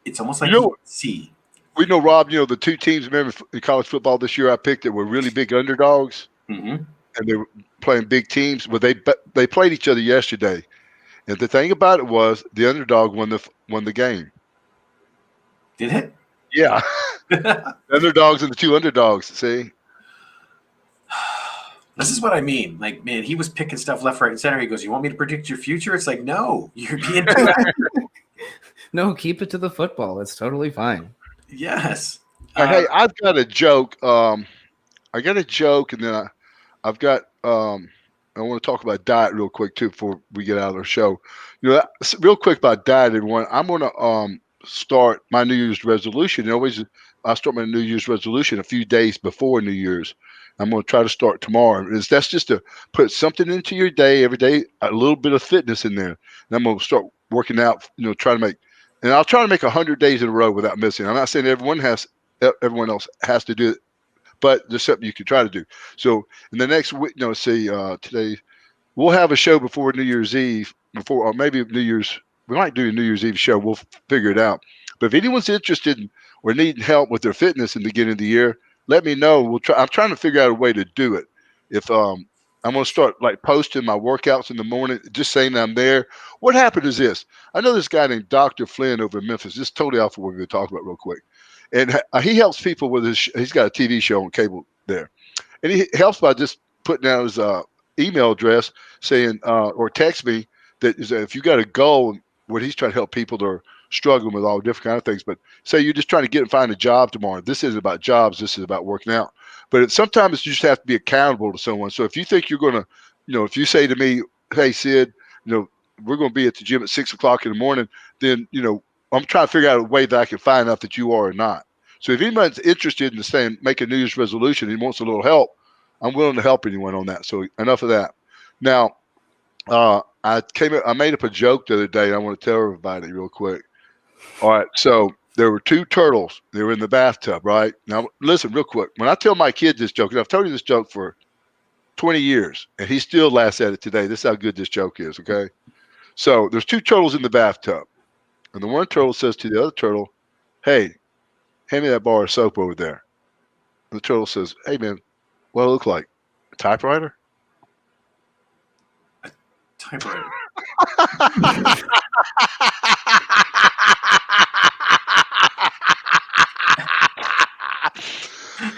it's almost like you see. We know, Rob, the two teams, remember, in college football this year I picked that were really big underdogs, and they were playing big teams. Well, they played each other yesterday, and the thing about it was the underdog won the game. Did it? Yeah. The underdogs and the two underdogs, see? This is what I mean. Like, man, he was picking stuff left, right, and center. He goes, "You want me to predict your future?" It's like, no, you're being too accurate. No, keep it to the football. It's totally fine. Yes. Hey, I've got a joke. I got a joke, and then I've got I want to talk about diet real quick too before we get out of our show. Real quick about diet, everyone. I'm going to start my New Year's resolution. I start my New Year's resolution a few days before New Year's. I'm going to try to start tomorrow. That's just to put something into your day every day, a little bit of fitness in there. And I'm going to start working out, try to make, and I'll try to make 100 days in a row without missing. I'm not saying everyone else has to do it, but there's something you can try to do. So in the next week, today we'll have a show before New Year's Eve, or maybe New Year's. We might do a New Year's Eve show. We'll figure it out. But if anyone's interested in or needing help with their fitness in the beginning of the year, let me know. I'm trying to figure out a way to do it. If I'm going to start like posting my workouts in the morning, just saying I'm there. What happened is this. I know this guy named Dr. Flynn over in Memphis. This is totally off of what we're going to talk about real quick. And he helps people with he's got a TV show on cable there. And he helps by just putting down his email address saying, or text me that is, if you got a goal, what he's trying to help people that are struggling with all different kind of things. But say you're just trying to get and find a job tomorrow. This isn't about jobs. This is about working out. But sometimes you just have to be accountable to someone. So if you think you're going to, if you say to me, hey, Sid, we're going to be at the gym at 6 o'clock in the morning, then, I'm trying to figure out a way that I can find out that you are or not. So if anybody's interested in saying, make a New Year's resolution and wants a little help, I'm willing to help anyone on that. So enough of that. Now, I made up a joke the other day. I want to tell everybody real quick. All right. So there were two turtles. They were in the bathtub, right? Now, listen real quick. When I tell my kids this joke, and I've told you this joke for 20 years, and he still laughs at it today. This is how good this joke is, okay? So there's two turtles in the bathtub. And the one turtle says to the other turtle, hey, hand me that bar of soap over there. And the turtle says, hey, man, what do it look like? A typewriter? Typewriter.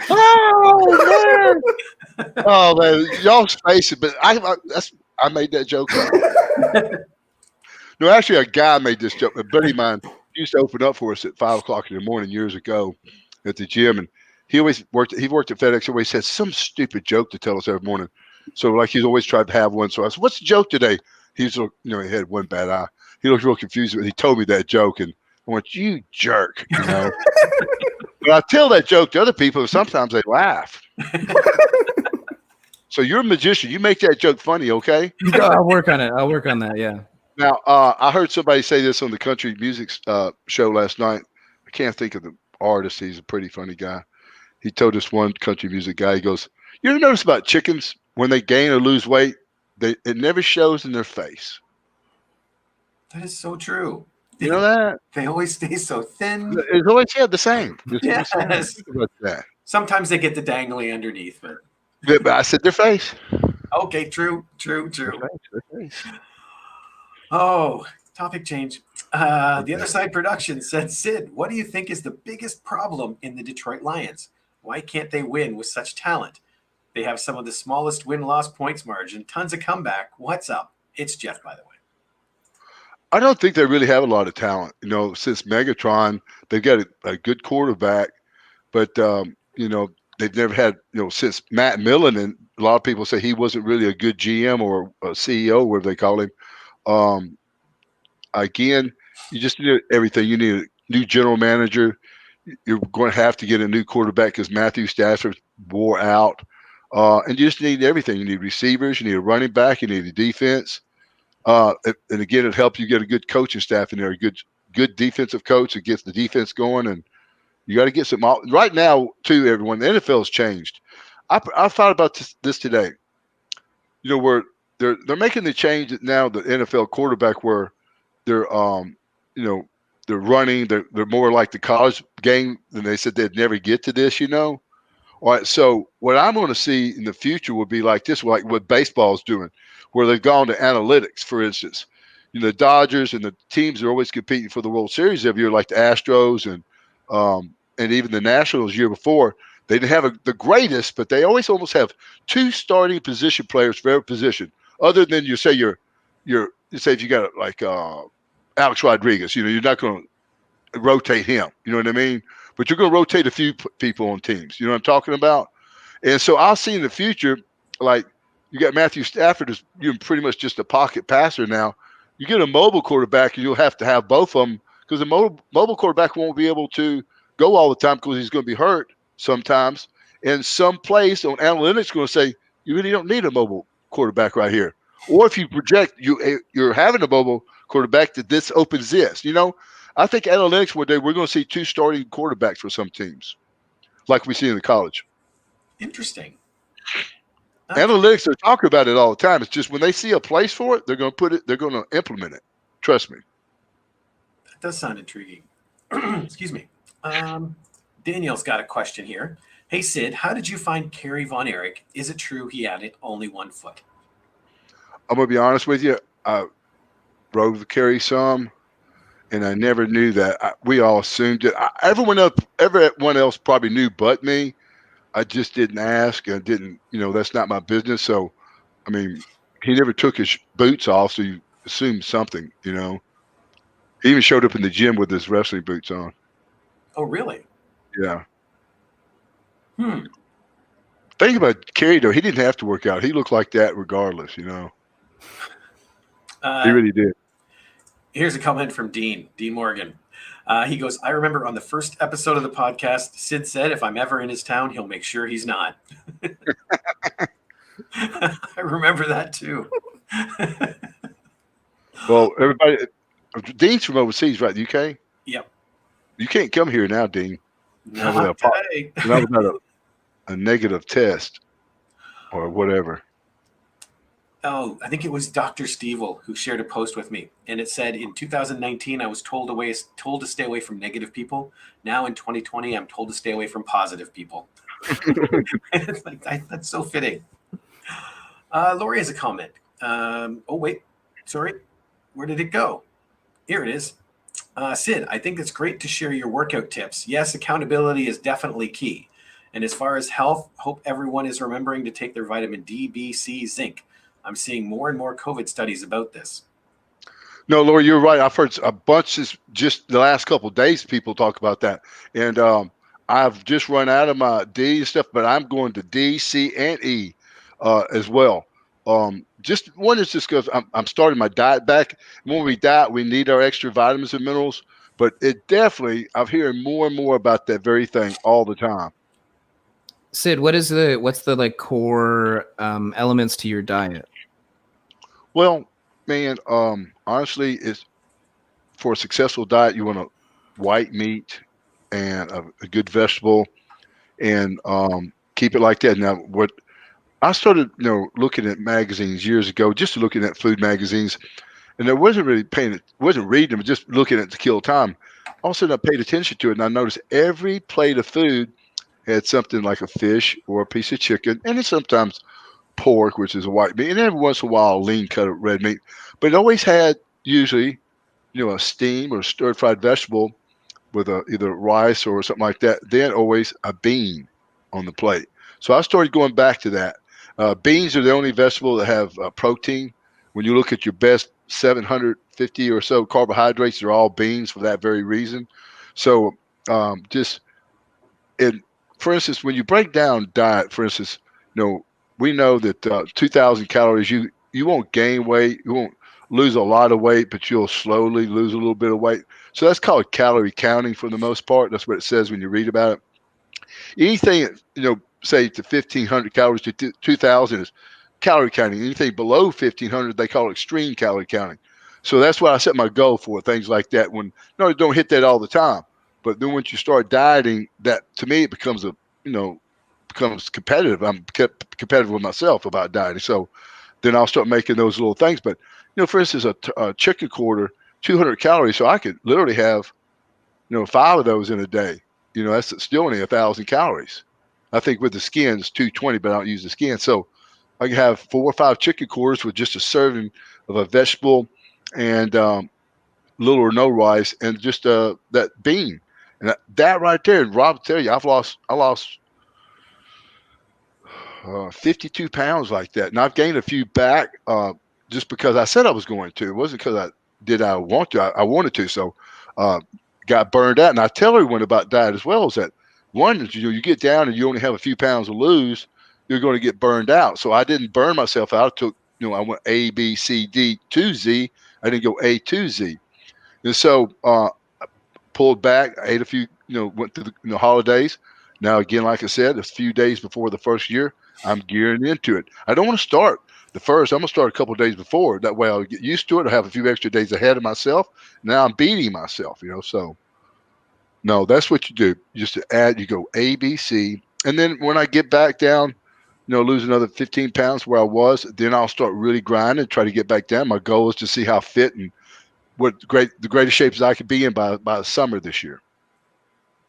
Oh man! Oh man, y'all's face it, but I made that joke up. No, actually, a guy made this joke. A buddy of mine used to open up for us at 5 o'clock in the morning years ago at the gym, and he worked at FedEx. Always had some stupid joke to tell us every morning. So like he's always tried to have one. So I said, "What's the joke today?" He's he had one bad eye. He looked real confused, but he told me that joke, and I went, "You jerk," But I tell that joke to other people, and sometimes they laugh. So you're a magician. You make that joke funny, okay? I'll work on it. I'll work on that. Yeah. Now, I heard somebody say this on the country music show last night. I can't think of the artist. He's a pretty funny guy. He told this one country music guy, he goes, you ever notice about chickens when they gain or lose weight? It never shows in their face. That is so true. You know that? They always stay so thin. It's always the same. Yes. About that. Sometimes they get the dangly underneath, but Yeah, but I said their face. okay, true. Their face. Oh, topic change. The Other Side Production said, Sid, what do you think is the biggest problem in the Detroit Lions? Why can't they win with such talent? They have some of the smallest win-loss points margin, tons of comeback. What's up? It's Jeff, by the way. I don't think they really have a lot of talent. Since Megatron, they've got a good quarterback, but they've never had, since Matt Millen, and a lot of people say he wasn't really a good GM or a CEO, whatever they call him. Again, you just need everything. You need a new general manager. You're going to have to get a new quarterback because Matthew Stafford wore out. And you just need everything. You need receivers. You need a running back. You need a defense. And again, it helps you get a good coaching staff in there, a good defensive coach that gets the defense going. And you got to get some – right now, too, everyone, the NFL has changed. I thought about this today. Where they're making the change now, the NFL quarterback, where they're they're running. They're more like the college game than they said they'd never get to this, All right, so what I'm going to see in the future will be like this, like what baseball's doing, where they've gone to analytics, for instance. The Dodgers and the teams are always competing for the World Series every year, like the Astros and even the Nationals year before. They didn't have the greatest, but they always almost have two starting position players for every position, other than you say you say if you got like Alex Rodriguez, you're not going to rotate him. You know what I mean? But you're going to rotate a few people on teams. You know what I'm talking about? And so I'll see in the future, like you got Matthew Stafford is pretty much just a pocket passer now. You get a mobile quarterback, and you'll have to have both of them because the mobile quarterback won't be able to go all the time because he's going to be hurt sometimes. And some place on analytics going to say, you really don't need a mobile quarterback right here. Or if you project you're having a mobile quarterback, that this opens this. I think analytics one day we're going to see two starting quarterbacks for some teams, like we see in the college. Interesting. Analytics are talking about it all the time. It's just when they see a place for it, they're going to put it. They're going to implement it. Trust me. That does sound intriguing. Excuse me. Daniel's got a question here. Hey, Sid, how did you find Kerry Von Erich? Is it true he had only 1 foot? I'm gonna be honest with you. I rode with Kerry some, and I never knew that. We all assumed it. Everyone else probably knew, but me. I just didn't ask and didn't. That's not my business. So, I mean, he never took his boots off, so you assume something. He even showed up in the gym with his wrestling boots on. Oh, really? Yeah. Hmm. Think about Kerry though. He didn't have to work out. He looked like that regardless. He really did. Here's a comment from Dean Morgan. He goes, I remember on the first episode of the podcast, Sid said if I'm ever in his town, he'll make sure he's not. I remember that too. Well, everybody, Dean's from overseas, right? UK? Yep. You can't come here now, Dean. Not today. That was not a negative test or whatever. Oh, I think it was Dr. Stevel who shared a post with me, and it said in 2019 I was told to stay away from negative people. Now in 2020 I'm told to stay away from positive people. It's like that's so fitting. Lori has a comment. Oh wait, sorry, where did it go? Here it is. Sid, I think it's great to share your workout tips. Yes, accountability is definitely key. And as far as health, hope everyone is remembering to take their vitamin D, B, C, zinc. I'm seeing more and more COVID studies about this. No, Lori, you're right. I've heard a bunch just the last couple of days people talk about that. And I've just run out of my D and stuff, but I'm going to D, C, and E as well. Just one is just because I'm starting my diet back. When we diet, we need our extra vitamins and minerals. But it definitely, I'm hearing more and more about that very thing all the time. Sid, what's the like core elements to your diet? Well, man, honestly, it's for a successful diet, you want a white meat and a good vegetable, and keep it like that. Now, what I started, looking at magazines years ago, just looking at food magazines, and I wasn't really wasn't reading them, just looking at to kill time. All of a sudden, I paid attention to it, and I noticed every plate of food had something like a fish or a piece of chicken, and then sometimes pork, which is a white meat, and every once in a while, a lean cut of red meat. But it always had usually, a steam or stir fried vegetable with either rice or something like that. Then always a bean on the plate. So I started going back to that. Beans are the only vegetable that have protein. When you look at your best 750 or so carbohydrates, they're all beans for that very reason. So for instance, when you break down diet, for instance, we know that 2,000 calories, you won't gain weight, you won't lose a lot of weight, but you'll slowly lose a little bit of weight. So that's called calorie counting for the most part. That's what it says when you read about it. Anything, say to 1,500 calories to 2,000 is calorie counting. Anything below 1,500, they call extreme calorie counting. So that's what I set my goal for, things like that. Don't hit that all the time. But then once you start dieting, that to me, it becomes becomes competitive. I'm competitive with myself about dieting. So then I'll start making those little things. But, for instance, a chicken quarter, 200 calories. So I could literally have, 5 of those in a day. That's still only 1,000 calories. I think with the skin, it's 220, but I don't use the skin. So I can have 4 or 5 chicken quarters with just a serving of a vegetable and little or no rice and just that bean. And that right there, and Rob will tell you, I lost 52 pounds like that. And I've gained a few back just because I said I was going to. It wasn't because I want to. I wanted to. So got burned out. And I tell everyone about diet as well, is that one is, you get down and you only have a few pounds to lose, you're going to get burned out. So I didn't burn myself out. I took, I went A, B, C, D to Z. I didn't go A to Z. And so pulled back, I ate a few, went through the holidays. Now, again, like I said, a few days before the first year, I'm gearing into it. I don't want to start the first. I'm going to start a couple of days before. That way I'll get used to it. I'll have a few extra days ahead of myself. Now I'm beating myself, so no, that's what you do. Just to add, you go A, B, C. And then when I get back down, lose another 15 pounds where I was, then I'll start really grinding and try to get back down. My goal is to see how fit and the greatest shapes I could be in by the summer this year.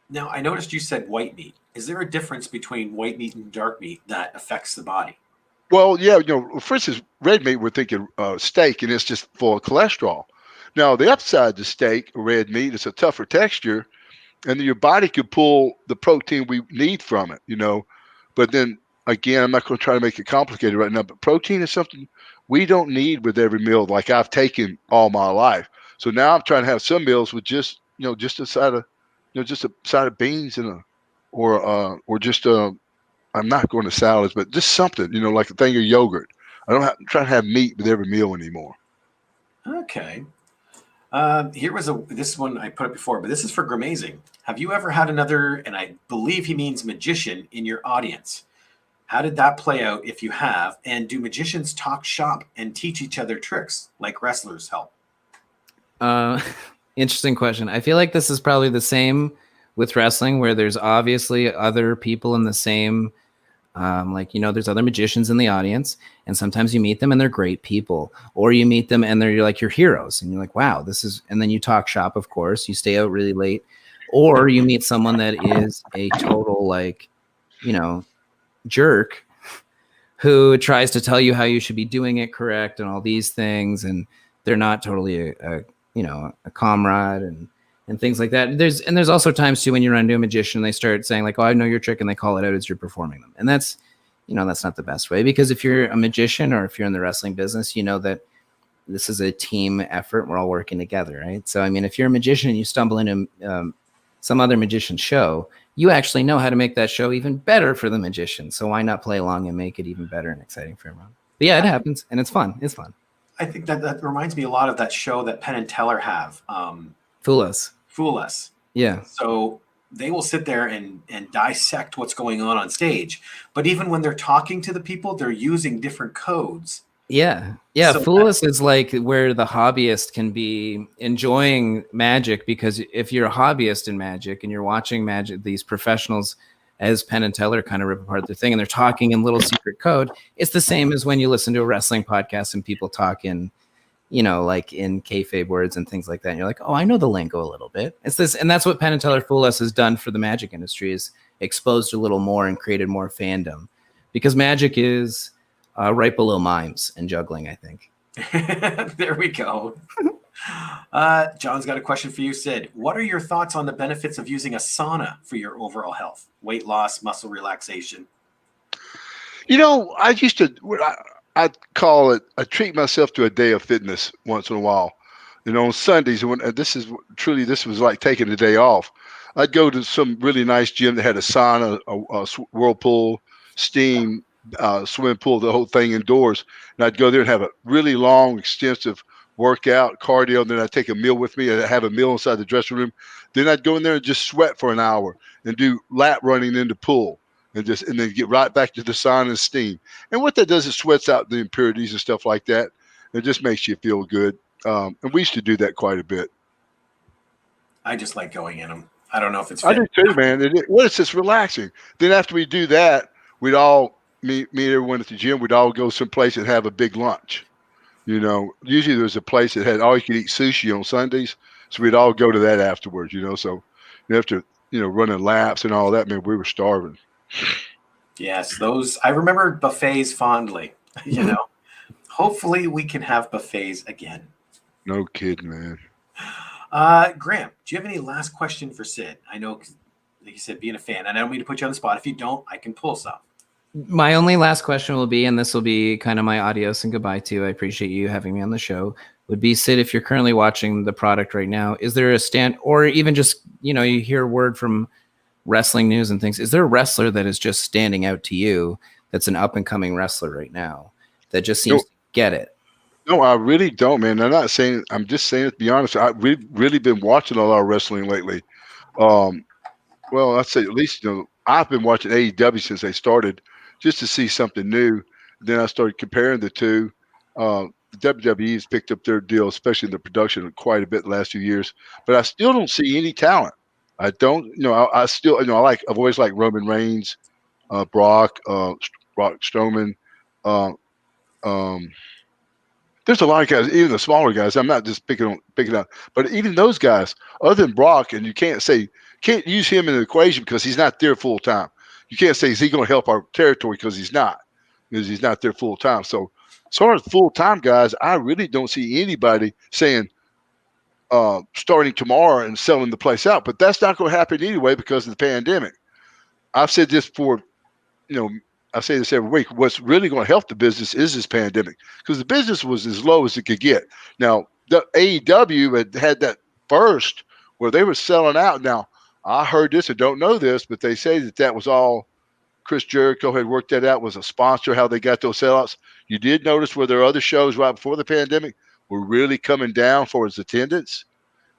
Now, I noticed you said white meat. Is there a difference between white meat and dark meat that affects the body? Well, yeah, for instance, red meat, we're thinking steak, and it's just full of cholesterol. Now, the upside to steak, red meat, is a tougher texture, and then your body could pull the protein we need from it. But then again, I'm not going to try to make it complicated right now, but protein is something we don't need with every meal like I've taken all my life. So now I'm trying to have some meals with just a side of, just a side of beans and or just I'm not going to salads, but just something, like a thing of yogurt. I don't have, try to have meat with every meal anymore. Okay. This one I put up before, but this is for Grimazing. Have you ever had another, and I believe he means magician, in your audience? How did that play out if you have? And do magicians talk shop and teach each other tricks like wrestlers help? Interesting question. I feel like this is probably the same with wrestling, where there's obviously other people in the same, there's other magicians in the audience, and sometimes you meet them and they're great people, or you meet them and they're like your heroes, and you're like, wow, and then you talk shop, of course, you stay out really late, or you meet someone that is a total jerk who tries to tell you how you should be doing it correct and all these things, and they're not totally a comrade and things like that. There's also times too when you run into a magician, they start saying like, oh, I know your trick, and they call it out as you're performing them. And that's not the best way, because if you're a magician or if you're in the wrestling business, you know that this is a team effort. We're all working together, right? So, I mean, if you're a magician and you stumble into some other magician's show, you actually know how to make that show even better for the magician. So why not play along and make it even better and exciting for everyone? But yeah, it happens, and it's fun. It's fun. I think that reminds me a lot of that show that Penn and Teller have. Fool Us. Yeah. So they will sit there and dissect what's going on stage. But even when they're talking to the people, they're using different codes. Yeah. So Fool Us is like where the hobbyist can be enjoying magic, because if you're a hobbyist in magic and you're watching magic, these professionals as Penn and Teller kind of rip apart their thing and they're talking in little secret code. It's the same as when you listen to a wrestling podcast and people talk in, like in kayfabe words and things like that. And you're like, oh, I know the lingo a little bit. It's this, and that's what Penn and Teller Fool Us has done for the magic industry, is exposed a little more and created more fandom, because magic is right below mimes and juggling, I think. There we go. John's got a question for you, Sid. What are your thoughts on the benefits of using a sauna for your overall health, weight loss, muscle relaxation? I'd call it, I treat myself to a day of fitness once in a while. On Sundays, when this was like taking a day off. I'd go to some really nice gym that had a sauna, a whirlpool, steam, swimming pool, the whole thing indoors. And I'd go there and have a really long, extensive workout, cardio. And then I'd take a meal with me and I'd have a meal inside the dressing room. Then I'd go in there and just sweat for an hour and do lap running in the pool. And then get right back to the sauna and steam. And what that does is sweats out the impurities and stuff like that. It just makes you feel good. And we used to do that quite a bit. I just like going in them. I don't know if it's fit. I do too, man. It's just relaxing. Then after we do that, we'd all meet everyone at the gym. We'd all go someplace and have a big lunch. Usually there's a place that had all you could eat sushi on Sundays. So we'd all go to that afterwards, So after, running laps and all that, man, we were starving. Yes, I remember buffets fondly. Hopefully we can have buffets again. No kidding, man. Graham, do you have any last question for Sid? I know, like you said, being a fan, and I don't mean to put you on the spot. If you don't, I can pull some. My only last question will be, and this will be kind of my adios and goodbye to, I appreciate you having me on the show, would be, Sid, if you're currently watching the product right now, is there a stand, or even just, you hear word from wrestling news and things, is there a wrestler that is just standing out to you that's an up and coming wrestler right now that just seems to get it? No, I really don't, man. I'm just saying it to be honest. I've really been watching a lot of wrestling lately. Well, I'd say at least, I've been watching AEW since they started just to see something new. Then I started comparing the two. The WWE has picked up their deal, especially in the production, quite a bit the last few years. But I still don't see any talent. I don't, I still, I've always liked Roman Reigns, Brock Strowman. There's a lot of guys, even the smaller guys. I'm not just picking out, but even those guys, other than Brock, and you can't say can't use him in the equation because he's not there full time. You can't say, is he going to help our territory, because he's not there full time. So as far as full time guys, I really don't see anybody saying starting tomorrow and selling the place out. But that's not going to happen anyway because of the pandemic. I've said this for, I say this every week. What's really going to help the business is this pandemic, because the business was as low as it could get. Now, the AEW had that burst where they were selling out. Now, I heard this, I don't know this, but they say that was all Chris Jericho had worked that out, was a sponsor, how they got those sellouts. You did notice where their other shows right before the pandemic were really coming down for his attendance.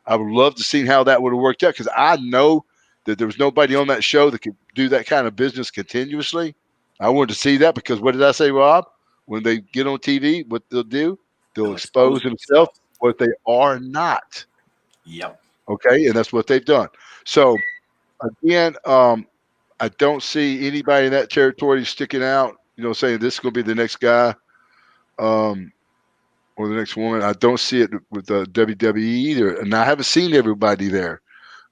I would love to see how that would have worked out, because I know that there was nobody on that show that could do that kind of business continuously. I wanted to see that, because what did I say, Rob? When they get on TV, what they'll do, they'll expose themselves what they are not. Yep. Okay, and that's what they've done. So, again, I don't see anybody in that territory sticking out, saying this is going to be the next guy or the next woman. I don't see it with the WWE either. And I haven't seen everybody there,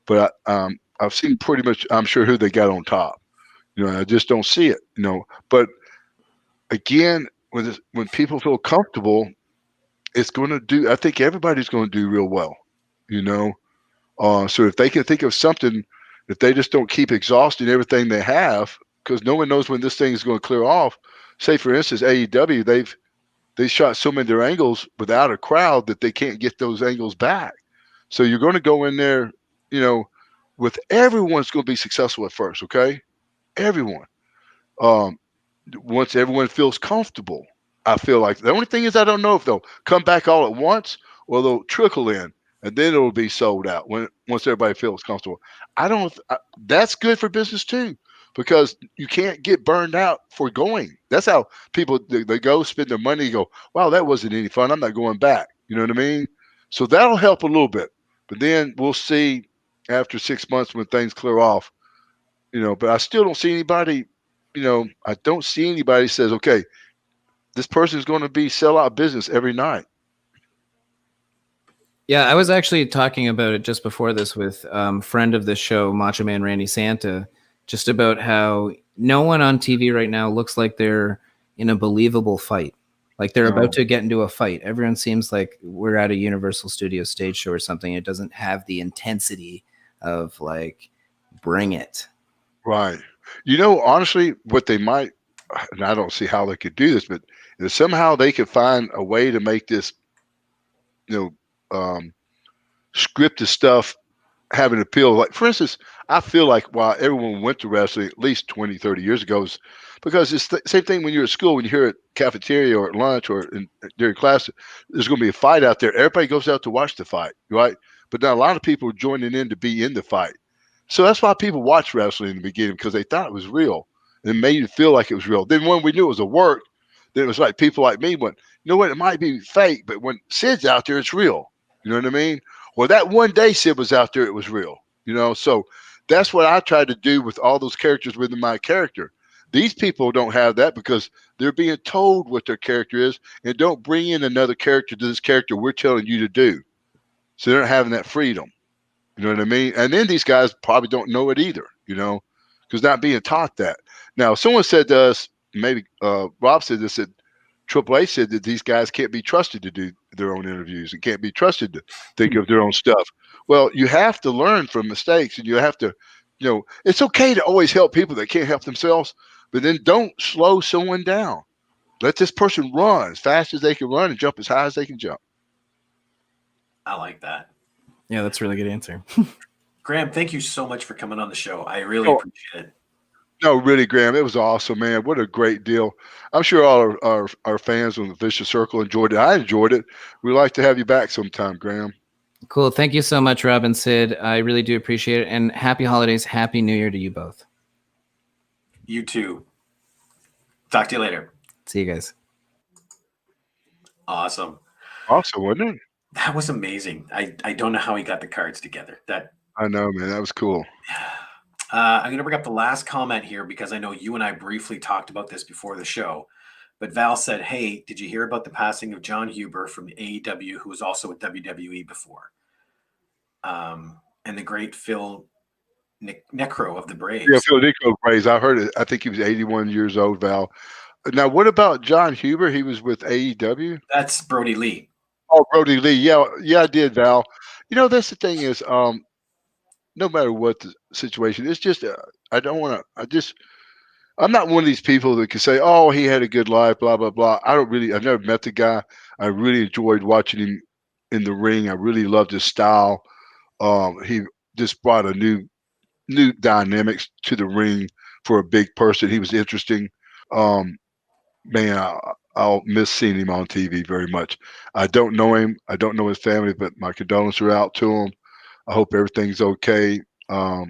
but I've seen pretty much, I'm sure, who they got on top. I just don't see it, But, again, when people feel comfortable, it's going to do – I think everybody's going to do real well, So if they can think of something, if they just don't keep exhausting everything they have, because no one knows when this thing is going to clear off. Say, for instance, AEW, they shot so many of their angles without a crowd that they can't get those angles back. So you're going to go in there, with everyone's going to be successful at first, okay? Everyone. Once everyone feels comfortable, I feel like the only thing is I don't know if they'll come back all at once or they'll trickle in. And then it'll be sold out once everybody feels comfortable. That's good for business too, because you can't get burned out for going. That's how people they go spend their money. Go, wow, that wasn't any fun. I'm not going back. You know what I mean? So that'll help a little bit. But then we'll see after 6 months when things clear off. But I still don't see anybody. I don't see anybody says, okay, this person is going to be sell out business every night. Yeah, I was actually talking about it just before this with friend of the show, Macho Man Randy Santa, just about how no one on TV right now looks like they're in a believable fight. Like they're about to get into a fight. Everyone seems like we're at a Universal Studios stage show or something. It doesn't have the intensity of like, bring it. Right. Honestly, what they might, and I don't see how they could do this, but if somehow they could find a way to make this, scripted stuff have an appeal. Like, for instance, I feel like while everyone went to wrestling at least 20, 30 years ago, because it's the same thing when you're at school, when you're at cafeteria or at lunch or during class, there's going to be a fight out there. Everybody goes out to watch the fight, right? But now a lot of people are joining in to be in the fight. So that's why people watch wrestling in the beginning, because they thought it was real. It made you feel like it was real. Then when we knew it was a work, then it was like people like me went, it might be fake, but when Sid's out there, it's real. You know what I mean? Well, that one day Sid was out there, it was real. So that's what I tried to do with all those characters within my character. These people don't have that because they're being told what their character is, and don't bring in another character to this character we're telling you to do. So they're not having that freedom. You know what I mean? And then these guys probably don't know it either, because not being taught that. Now, someone said to us, maybe Rob said this, that Triple H said that these guys can't be trusted to do their own interviews and can't be trusted to think of their own stuff. Well, you have to learn from mistakes, and you have to, it's okay to always help people that can't help themselves, but then don't slow someone down. Let this person run as fast as they can run and jump as high as they can jump. I like that. Yeah, that's a really good answer. Graham, thank you so much for coming on the show. I really appreciate it. No, really, Graham, it was awesome, man. What a great deal. I'm sure all our fans on the Vicious Circle enjoyed it. I enjoyed it. We'd like to have you back sometime, Graham. Cool. Thank you so much, Rob and Sid. I really do appreciate it. And happy holidays. Happy New Year to you both. You too. Talk to you later. See you guys. Awesome. Awesome, wasn't it? That was amazing. I don't know how he got the cards together. I know, man. That was cool. I'm going to bring up the last comment here because I know you and I briefly talked about this before the show. But Val said, hey, did you hear about the passing of John Huber from AEW, who was also at WWE before? And the great Phil Necro of the Braves. Yeah, Phil Necro Braves. I heard it. I think he was 81 years old, Val. Now, what about John Huber? He was with AEW. That's Brody Lee. Oh, Brody Lee. Yeah, I did, Val. That's the thing is, no matter what the situation, it's just I don't want to. I'm not one of these people that can say, "Oh, he had a good life," blah blah blah. I've never met the guy. I really enjoyed watching him in the ring. I really loved his style. He just brought a new dynamics to the ring for a big person. He was interesting. Man, I'll miss seeing him on TV very much. I don't know him. I don't know his family, but my condolences are out to him. I hope everything's okay. I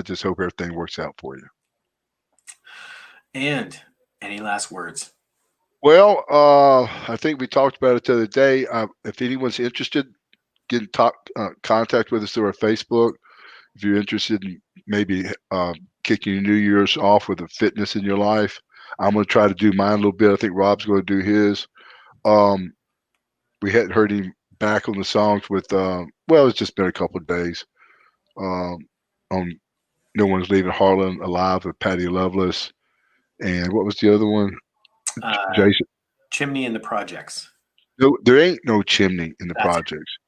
just hope everything works out for you. And any last words? Well, I think we talked about it the other day. If anyone's interested, get in contact with us through our Facebook. If you're interested in maybe kicking your New Year's off with a fitness in your life, I'm going to try to do mine a little bit. I think Rob's going to do his. We hadn't heard him back on the songs with, it's just been a couple of days. On No One's Leaving Harlan Alive with Patty Loveless. And what was the other one? Jason? Chimney in the Projects. No, there ain't no chimney in the projects.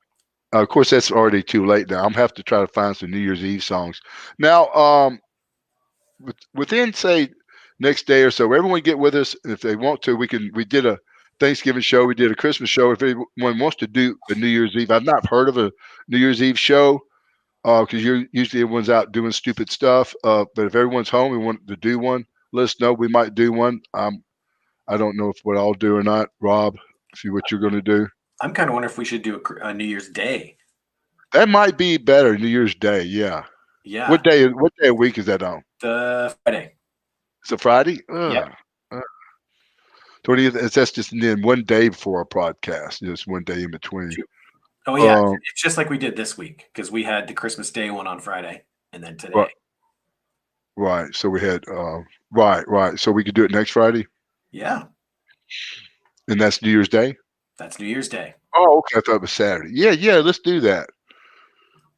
Of course, that's already too late now. I'm going to have to try to find some New Year's Eve songs. Now, within, say, next day or so, everyone get with us. If they want to, we did a Thanksgiving show. We did a Christmas show. If anyone wants to do a New Year's Eve, I've not heard of a New Year's Eve show because usually everyone's out doing stupid stuff. But if everyone's home and want to do one, let us know. We might do one. I don't know what I'll do or not. Rob, what you're going to do. I'm kind of wondering if we should do a New Year's Day. That might be better. New Year's Day. Yeah. Yeah. What day of week is that on? The Friday. It's a Friday? Yeah. 20th. That's just then one day before our podcast. Just one day in between. Oh, yeah. It's just like we did this week because we had the Christmas Day one on Friday and then today. Right. So we had, right. So we could do it next Friday? Yeah. And that's New Year's Day? That's New Year's Day. Oh, okay. I thought it was Saturday. Yeah. Let's do that.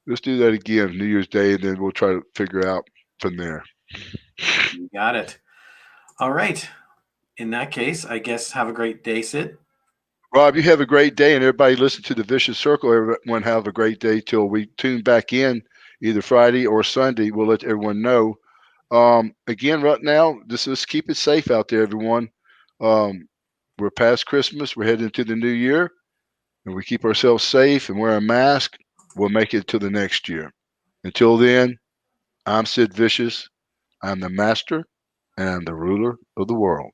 Let's do that again, New Year's Day, and then we'll try to figure out from there. You got it. All right. In that case, I guess have a great day, Sid. Rob, you have a great day, and everybody listen to the Vicious Circle. Everyone have a great day till we tune back in either Friday or Sunday. We'll let everyone know. Again, right now, let's keep it safe out there, everyone. We're past Christmas. We're heading into the new year, and we keep ourselves safe and wear a mask. We'll make it to the next year. Until then, I'm Sid Vicious. I'm the master and I'm the ruler of the world.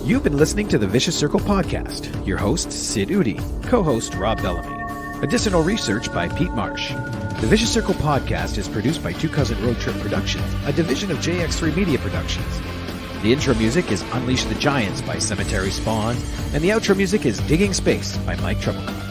You've been listening to the Vicious Circle podcast. Your host, Sid Udi. Co-host, Rob Bellamy. Additional research by Pete Marsh. The Vicious Circle podcast is produced by Two Cousin Road Trip Productions, a division of JX3 Media Productions. The intro music is Unleash the Giants by Cemetery Spawn, and the outro music is Digging Space by Mike Treblecock.